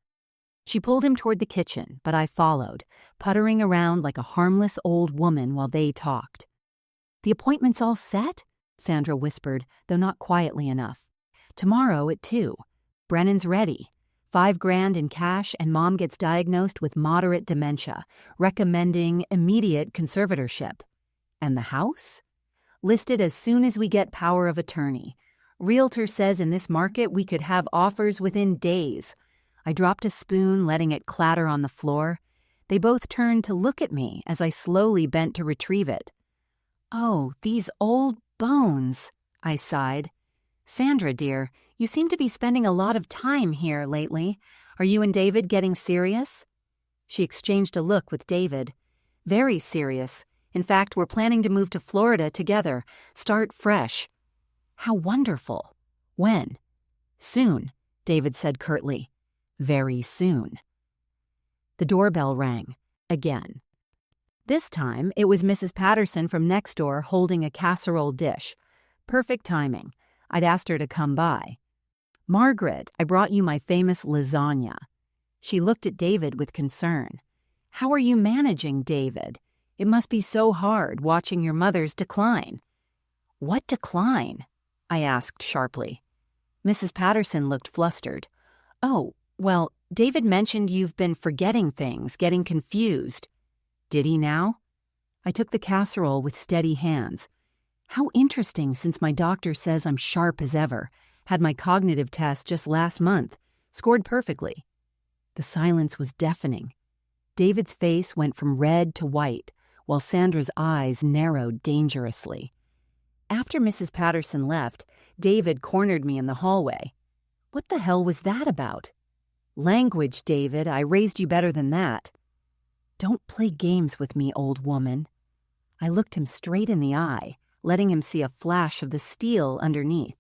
She pulled him toward the kitchen, but I followed, puttering around like a harmless old woman while they talked. The appointment's all set? Sandra whispered, though not quietly enough. Tomorrow at 2. Brennan's ready. $5,000 in cash, and Mom gets diagnosed with moderate dementia, recommending immediate conservatorship. And the house? Listed as soon as we get power of attorney. Realtor says in this market we could have offers within days. I dropped a spoon, letting it clatter on the floor. They both turned to look at me as I slowly bent to retrieve it. Oh, these old bones, I sighed. Sandra, dear, you seem to be spending a lot of time here lately. Are you and David getting serious? She exchanged a look with David. Very serious. In fact, we're planning to move to Florida together, start fresh. How wonderful. When? Soon, David said curtly. Very soon. The doorbell rang. Again. This time, it was Mrs. Patterson from next door holding a casserole dish. Perfect timing. I'd asked her to come by. Margaret, I brought you my famous lasagna. She looked at David with concern. How are you managing, David? It must be so hard watching your mother's decline. What decline? I asked sharply. Mrs. Patterson looked flustered. Oh, Well, David mentioned you've been forgetting things, getting confused. Did he now? I took the casserole with steady hands. How interesting, since my doctor says I'm sharp as ever. Had my cognitive test just last month. Scored perfectly. The silence was deafening. David's face went from red to white, while Sandra's eyes narrowed dangerously. After Mrs. Patterson left, David cornered me in the hallway. What the hell was that about? Language, David. I raised you better than that. Don't play games with me, old woman. I looked him straight in the eye, letting him see a flash of the steel underneath.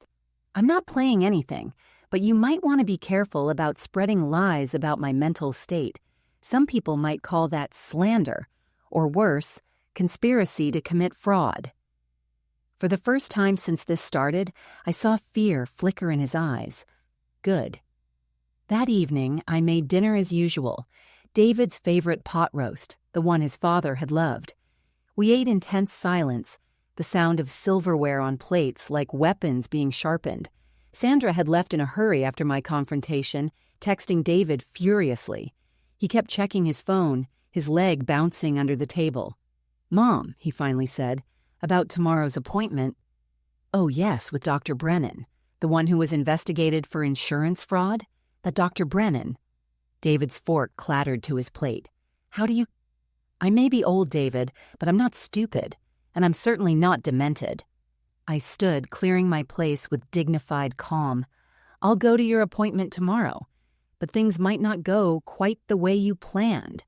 I'm not playing anything, but you might want to be careful about spreading lies about my mental state. Some people might call that slander, or worse, conspiracy to commit fraud. For the first time since this started, I saw fear flicker in his eyes. Good. That evening, I made dinner as usual, David's favorite pot roast, the one his father had loved. We ate in tense silence, the sound of silverware on plates like weapons being sharpened. Sandra had left in a hurry after my confrontation, texting David furiously. He kept checking his phone, his leg bouncing under the table. "Mom," he finally said, "about tomorrow's appointment." "Oh yes, with Dr. Brennan, the one who was investigated for insurance fraud? That Dr. Brennan." David's fork clattered to his plate. "How do you—" "I may be old, David, but I'm not stupid, and I'm certainly not demented." I stood, clearing my place with dignified calm. "I'll go to your appointment tomorrow, but things might not go quite the way you planned."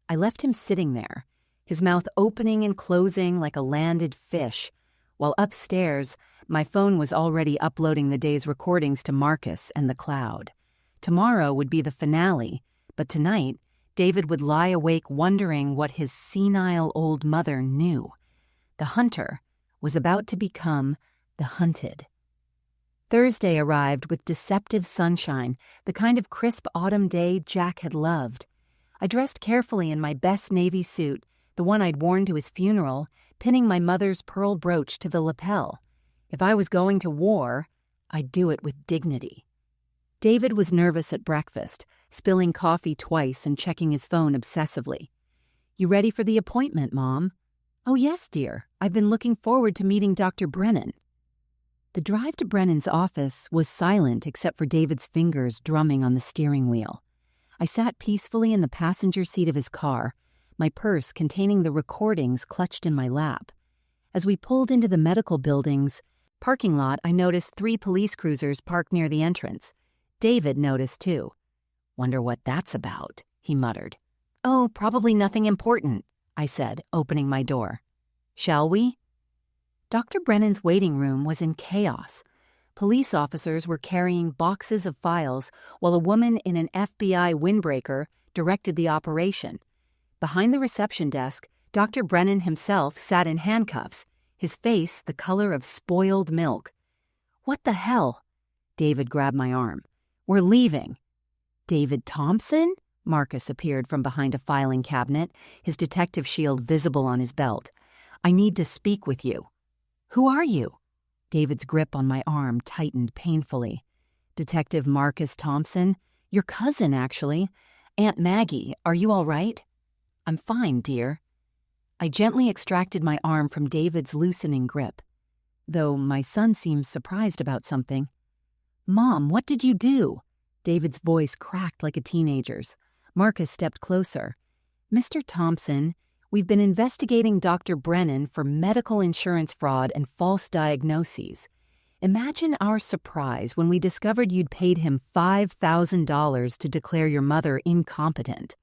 I left him sitting there, his mouth opening and closing like a landed fish, while upstairs, my phone was already uploading the day's recordings to Marcus and the cloud. Tomorrow would be the finale, but tonight, David would lie awake wondering what his senile old mother knew. The hunter was about to become the hunted. Thursday arrived with deceptive sunshine, the kind of crisp autumn day Jack had loved. I dressed carefully in my best navy suit, the one I'd worn to his funeral, pinning my mother's pearl brooch to the lapel. If I was going to war, I'd do it with dignity. David was nervous at breakfast, spilling coffee twice and checking his phone obsessively. "You ready for the appointment, Mom?" "Oh yes, dear. I've been looking forward to meeting Dr. Brennan." The drive to Brennan's office was silent except for David's fingers drumming on the steering wheel. I sat peacefully in the passenger seat of his car, my purse containing the recordings clutched in my lap. As we pulled into the medical building's parking lot, I noticed 3 police cruisers parked near the entrance. David noticed too. "Wonder what that's about," he muttered. "Oh, probably nothing important," I said, opening my door. "Shall we?" Dr. Brennan's waiting room was in chaos. Police officers were carrying boxes of files, while a woman in an FBI windbreaker directed the operation. Behind the reception desk, Dr. Brennan himself sat in handcuffs, his face the color of spoiled milk. "What the hell?" David grabbed my arm. "We're leaving." "David Thompson?" Marcus appeared from behind a filing cabinet, his detective shield visible on his belt. "I need to speak with you." "Who are you?" David's grip on my arm tightened painfully. "Detective Marcus Thompson? Your cousin, actually. Aunt Maggie, are you all right?" "I'm fine, dear." I gently extracted my arm from David's loosening grip, though my son seemed surprised about something. "Mom, what did you do?" David's voice cracked like a teenager's. Marcus stepped closer. "Mr. Thompson, we've been investigating Dr. Brennan for medical insurance fraud and false diagnoses. Imagine our surprise when we discovered you'd paid him $5,000 to declare your mother incompetent."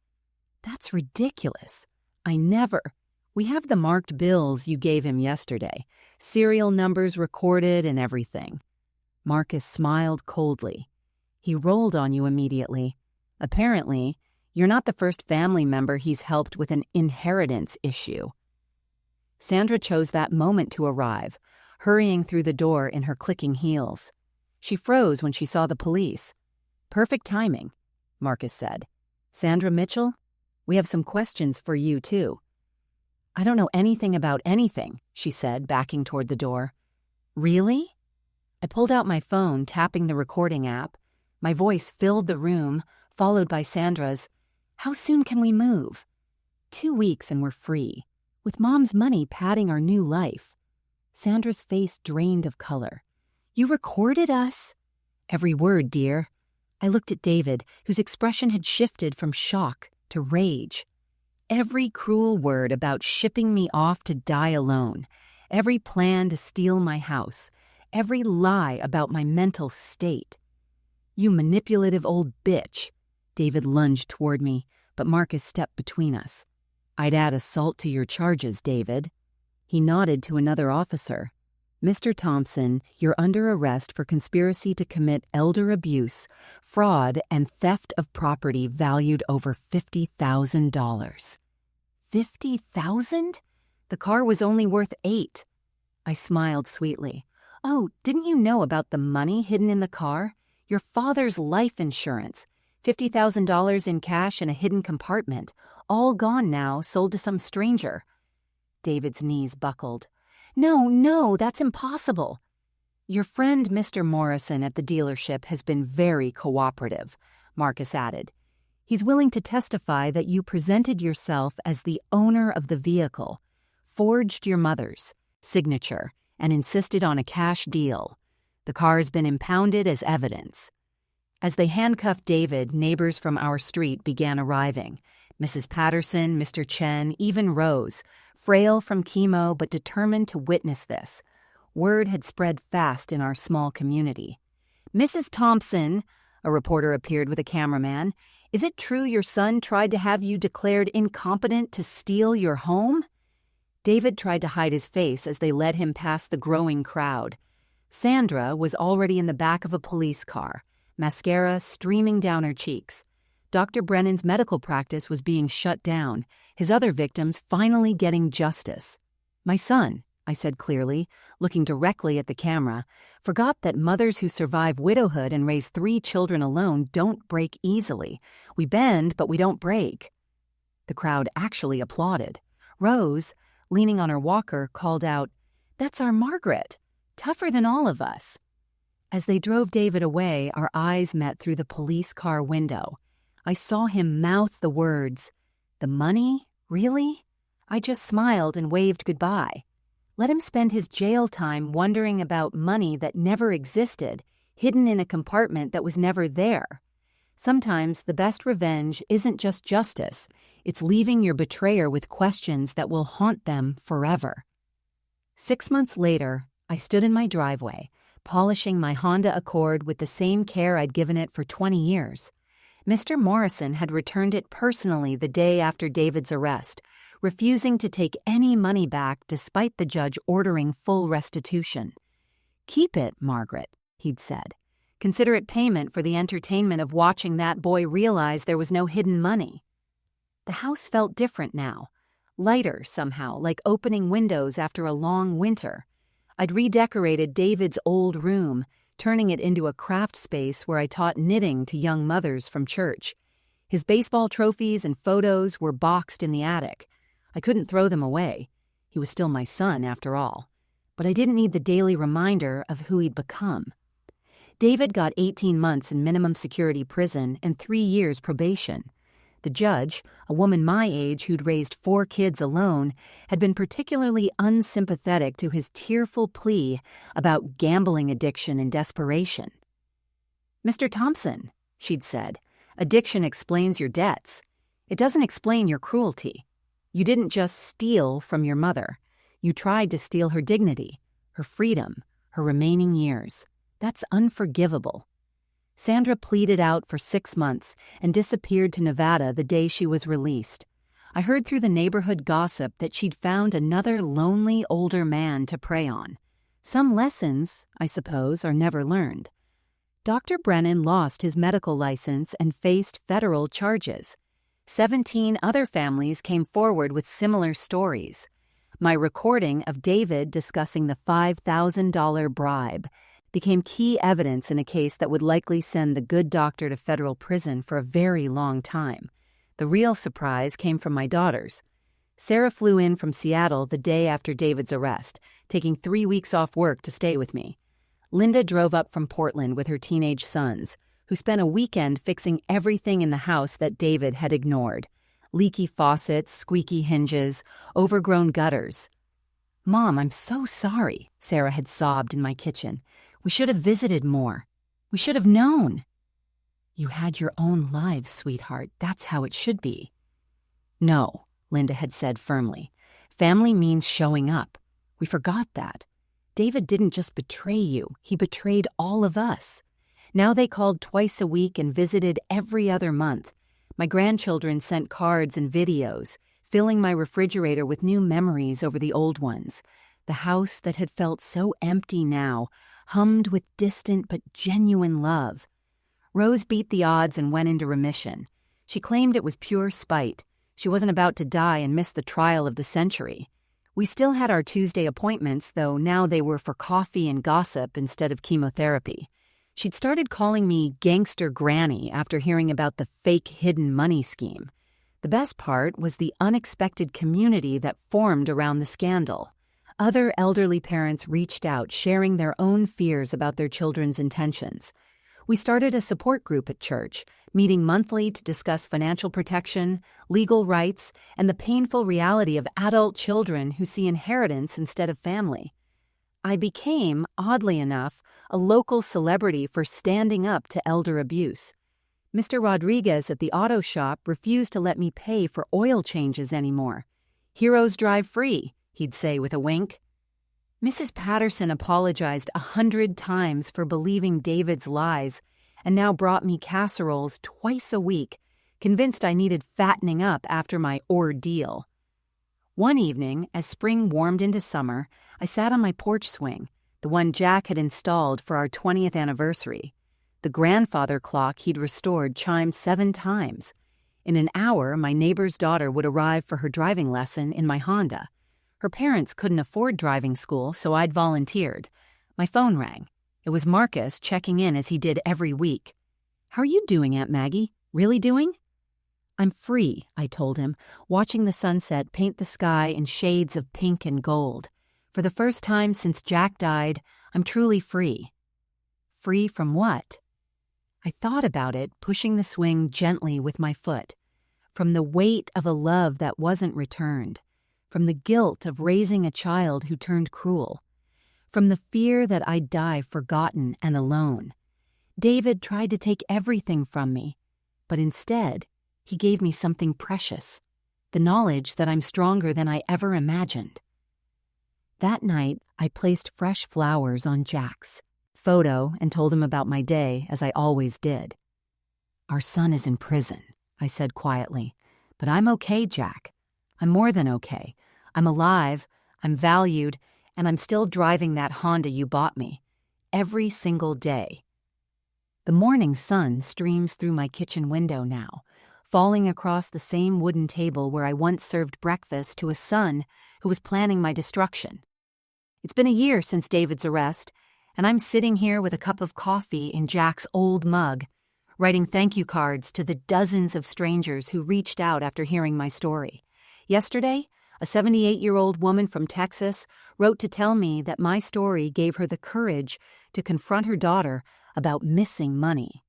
"That's ridiculous. I never—" "We have the marked bills you gave him yesterday, serial numbers recorded and everything." Marcus smiled coldly. "He rolled on you immediately. Apparently, you're not the first family member he's helped with an inheritance issue." Sandra chose that moment to arrive, hurrying through the door in her clicking heels. She froze when she saw the police. "Perfect timing," Marcus said. "Sandra Mitchell, we have some questions for you, too." "I don't know anything about anything," she said, backing toward the door. "Really?" I pulled out my phone, tapping the recording app. My voice filled the room, followed by Sandra's, "How soon can we move?" 2 weeks and we're free, with Mom's money padding our new life. Sandra's face drained of color. "You recorded us?" "Every word, dear." I looked at David, whose expression had shifted from shock to rage. Every cruel word about shipping me off to die alone, every plan to steal my house, every lie about my mental state. "You manipulative old bitch." David lunged toward me, but Marcus stepped between us. "I'd add assault to your charges, David." He nodded to another officer. "Mr. Thompson, you're under arrest for conspiracy to commit elder abuse, fraud, and theft of property valued over $50,000. $50,000? The car was only worth $8. I smiled sweetly. "Oh, didn't you know about the money hidden in the car? Your father's life insurance. $50,000 in cash in a hidden compartment. All gone now, sold to some stranger." David's knees buckled. No, that's impossible." "Your friend Mr. Morrison at the dealership has been very cooperative," Marcus added. "He's willing to testify that you presented yourself as the owner of the vehicle, forged your mother's signature, and insisted on a cash deal. The car's been impounded as evidence." As they handcuffed David, neighbors from our street began arriving. Mrs. Patterson, Mr. Chen, even Rose, frail from chemo but determined to witness this. Word had spread fast in our small community. "Mrs. Thompson," a reporter appeared with a cameraman, "is it true your son tried to have you declared incompetent to steal your home?" David tried to hide his face as they led him past the growing crowd. Sandra was already in the back of a police car, mascara streaming down her cheeks. Dr. Brennan's medical practice was being shut down, his other victims finally getting justice. "My son," I said clearly, looking directly at the camera, "forgot that mothers who survive widowhood and raise 3 children alone don't break easily. We bend, but we don't break." The crowd actually applauded. Rose, leaning on her walker, called out, "That's our Margaret, tougher than all of us." As they drove David away, our eyes met through the police car window. I saw him mouth the words, "The money? Really?" I just smiled and waved goodbye. Let him spend his jail time wondering about money that never existed, hidden in a compartment that was never there. Sometimes the best revenge isn't just justice, it's leaving your betrayer with questions that will haunt them forever. 6 months later, I stood in my driveway, polishing my Honda Accord with the same care I'd given it for 20 years. Mr. Morrison had returned it personally the day after David's arrest, refusing to take any money back despite the judge ordering full restitution. "Keep it, Margaret," he'd said. "Consider it payment for the entertainment of watching that boy realize there was no hidden money." The house felt different now, lighter somehow, like opening windows after a long winter. I'd redecorated David's old room, turning it into a craft space where I taught knitting to young mothers from church. His baseball trophies and photos were boxed in the attic. I couldn't throw them away. He was still my son, after all. But I didn't need the daily reminder of who he'd become. David got 18 months in minimum security prison and 3 years probation. The judge, a woman my age who'd raised 4 kids alone, had been particularly unsympathetic to his tearful plea about gambling addiction and desperation. "Mr. Thompson," she'd said, "addiction explains your debts. It doesn't explain your cruelty. You didn't just steal from your mother. You tried to steal her dignity, her freedom, her remaining years. That's unforgivable." Sandra pleaded out for 6 months and disappeared to Nevada the day she was released. I heard through the neighborhood gossip that she'd found another lonely older man to prey on. Some lessons, I suppose, are never learned. Dr. Brennan lost his medical license and faced federal charges. 17 other families came forward with similar stories. My recording of David discussing the $5,000 bribe became key evidence in a case that would likely send the good doctor to federal prison for a very long time. The real surprise came from my daughters. Sarah flew in from Seattle the day after David's arrest, taking 3 weeks off work to stay with me. Linda drove up from Portland with her teenage sons, who spent a weekend fixing everything in the house that David had ignored. Leaky faucets, squeaky hinges, overgrown gutters. "Mom, I'm so sorry," Sarah had sobbed in my kitchen. "We should have visited more. We should have known." "You had your own lives, sweetheart. That's how it should be." "No," Linda had said firmly. "Family means showing up. We forgot that. David didn't just betray you. He betrayed all of us. Now they called twice a week and visited every other month. My grandchildren sent cards and videos, filling my refrigerator with new memories over the old ones. The house that had felt so empty now hummed with distant but genuine love. Rose beat the odds and went into remission. She claimed it was pure spite. She wasn't about to die and miss the trial of the century. We still had our Tuesday appointments, though now they were for coffee and gossip instead of chemotherapy. She'd started calling me Gangster Granny after hearing about the fake hidden money scheme. The best part was the unexpected community that formed around the scandal. Other elderly parents reached out, sharing their own fears about their children's intentions. We started a support group at church, meeting monthly to discuss financial protection, legal rights, and the painful reality of adult children who see inheritance instead of family. I became, oddly enough, a local celebrity for standing up to elder abuse. Mr. Rodriguez at the auto shop refused to let me pay for oil changes anymore. "Heroes drive free," he'd say with a wink. Mrs. Patterson apologized 100 times for believing David's lies and now brought me casseroles twice a week, convinced I needed fattening up after my ordeal. One evening, as spring warmed into summer, I sat on my porch swing, the one Jack had installed for our 20th anniversary. The grandfather clock he'd restored chimed 7 times. In an hour, my neighbor's daughter would arrive for her driving lesson in my Honda. Her parents couldn't afford driving school, so I'd volunteered. My phone rang. It was Marcus checking in as he did every week. "How are you doing, Aunt Maggie? Really doing?" "I'm free," I told him, watching the sunset paint the sky in shades of pink and gold. "For the first time since Jack died, I'm truly free." "Free from what?" I thought about it, pushing the swing gently with my foot. From the weight of a love that wasn't returned. From the guilt of raising a child who turned cruel. From the fear that I'd die forgotten and alone. David tried to take everything from me, but instead, he gave me something precious, the knowledge that I'm stronger than I ever imagined. That night, I placed fresh flowers on Jack's photo and told him about my day, as I always did. "Our son is in prison," I said quietly, "but I'm okay, Jack. I'm more than okay. I'm alive, I'm valued, and I'm still driving that Honda you bought me. Every single day." The morning sun streams through my kitchen window now, falling across the same wooden table where I once served breakfast to a son who was planning my destruction. It's been a year since David's arrest, and I'm sitting here with a cup of coffee in Jack's old mug, writing thank you cards to the dozens of strangers who reached out after hearing my story. Yesterday, a 78-year-old woman from Texas wrote to tell me that my story gave her the courage to confront her daughter about missing money.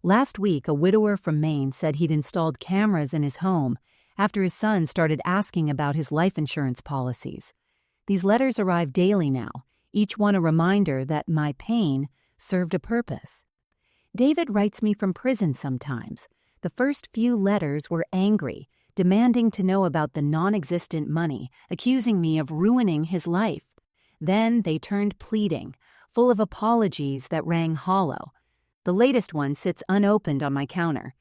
Last week, a widower from Maine said he'd installed cameras in his home after his son started asking about his life insurance policies. These letters arrive daily now, each one a reminder that my pain served a purpose. David writes me from prison sometimes. The first few letters were angry, demanding to know about the non-existent money, accusing me of ruining his life. Then they turned pleading, full of apologies that rang hollow. The latest one sits unopened on my counter.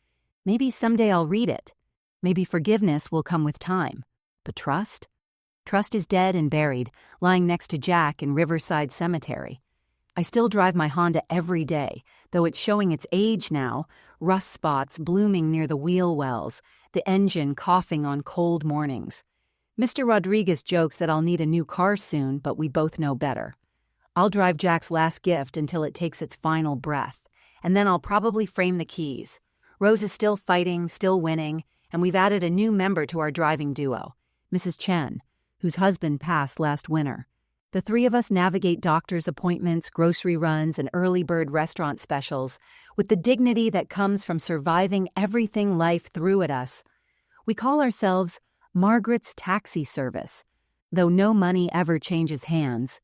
Maybe someday I'll read it. Maybe forgiveness will come with time. But trust? Trust is dead and buried, lying next to Jack in Riverside Cemetery. I still drive my Honda every day, though it's showing its age now, rust spots blooming near the wheel wells, the engine coughing on cold mornings. Mr. Rodriguez jokes that I'll need a new car soon, but we both know better. I'll drive Jack's last gift until it takes its final breath, and then I'll probably frame the keys. Rose is still fighting, still winning, and we've added a new member to our driving duo, Mrs. Chen, whose husband passed last winter. The three of us navigate doctor's appointments, grocery runs, and early bird restaurant specials with the dignity that comes from surviving everything life threw at us. We call ourselves Margaret's Taxi Service, though no money ever changes hands.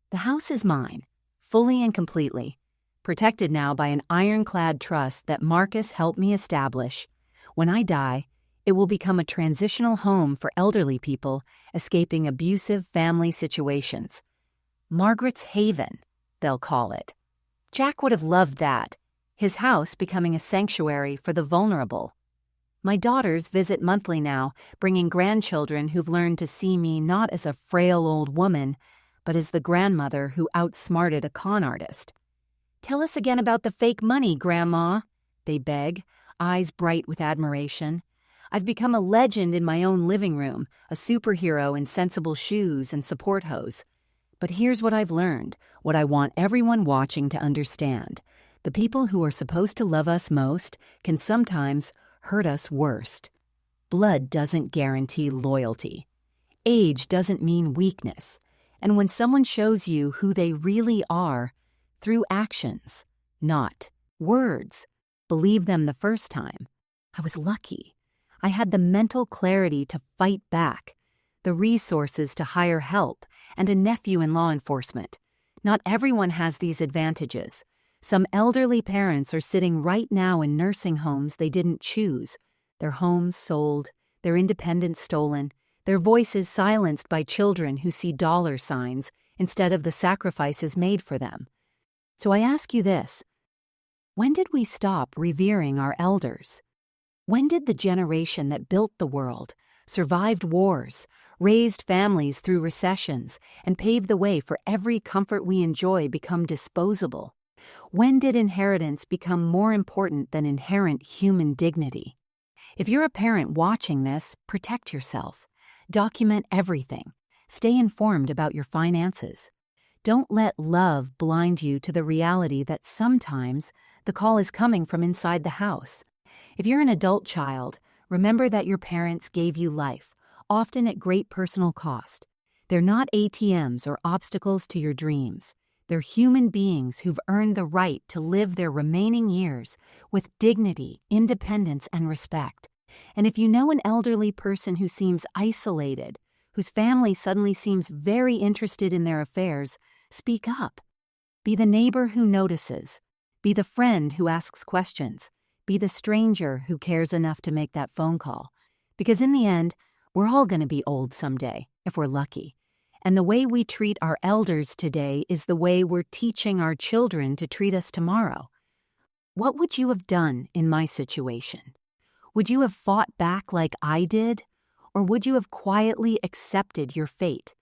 The house is mine, fully and completely, protected now by an ironclad trust that Marcus helped me establish. When I die, it will become a transitional home for elderly people escaping abusive family situations. Margaret's Haven, they'll call it. Jack would have loved that, his house becoming a sanctuary for the vulnerable. My daughters visit monthly now, bringing grandchildren who've learned to see me not as a frail old woman, but as the grandmother who outsmarted a con artist. "Tell us again about the fake money, Grandma," they beg, eyes bright with admiration. I've become a legend in my own living room, a superhero in sensible shoes and support hose. But here's what I've learned, what I want everyone watching to understand. The people who are supposed to love us most can sometimes hurt us worst. Blood doesn't guarantee loyalty. Age doesn't mean weakness. And when someone shows you who they really are, through actions, not words, believe them the first time. I was lucky. I had the mental clarity to fight back, the resources to hire help, and a nephew in law enforcement. Not everyone has these advantages. Some elderly parents are sitting right now in nursing homes they didn't choose, their homes sold, their independence stolen, their voices silenced by children who see dollar signs instead of the sacrifices made for them. So I ask you this: when did we stop revering our elders? When did the generation that built the world, survived wars, raised families through recessions, and paved the way for every comfort we enjoy become disposable? When did inheritance become more important than inherent human dignity? If you're a parent watching this, protect yourself. Document everything. Stay informed about your finances. Don't let love blind you to the reality that sometimes the call is coming from inside the house. If you're an adult child, remember that your parents gave you life, often at great personal cost. They're not ATMs or obstacles to your dreams. They're human beings who've earned the right to live their remaining years with dignity, independence, and respect. And if you know an elderly person who seems isolated, whose family suddenly seems very interested in their affairs, speak up. Be the neighbor who notices. Be the friend who asks questions. Be the stranger who cares enough to make that phone call. Because in the end, we're all going to be old someday, if we're lucky. And the way we treat our elders today is the way we're teaching our children to treat us tomorrow. What would you have done in my situation? Would you have fought back like I did? Or would you have quietly accepted your fate?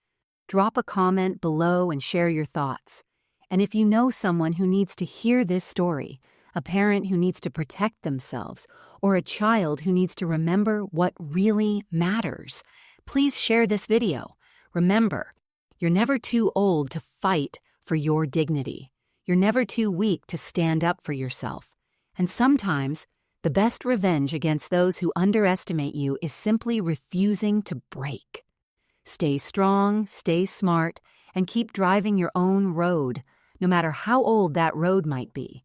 Drop a comment below and share your thoughts. And if you know someone who needs to hear this story, a parent who needs to protect themselves, or a child who needs to remember what really matters, please share this video. Remember, you're never too old to fight for your dignity. You're never too weak to stand up for yourself. And sometimes, the best revenge against those who underestimate you is simply refusing to break. Stay strong, stay smart, and keep driving your own road, no matter how old that road might be.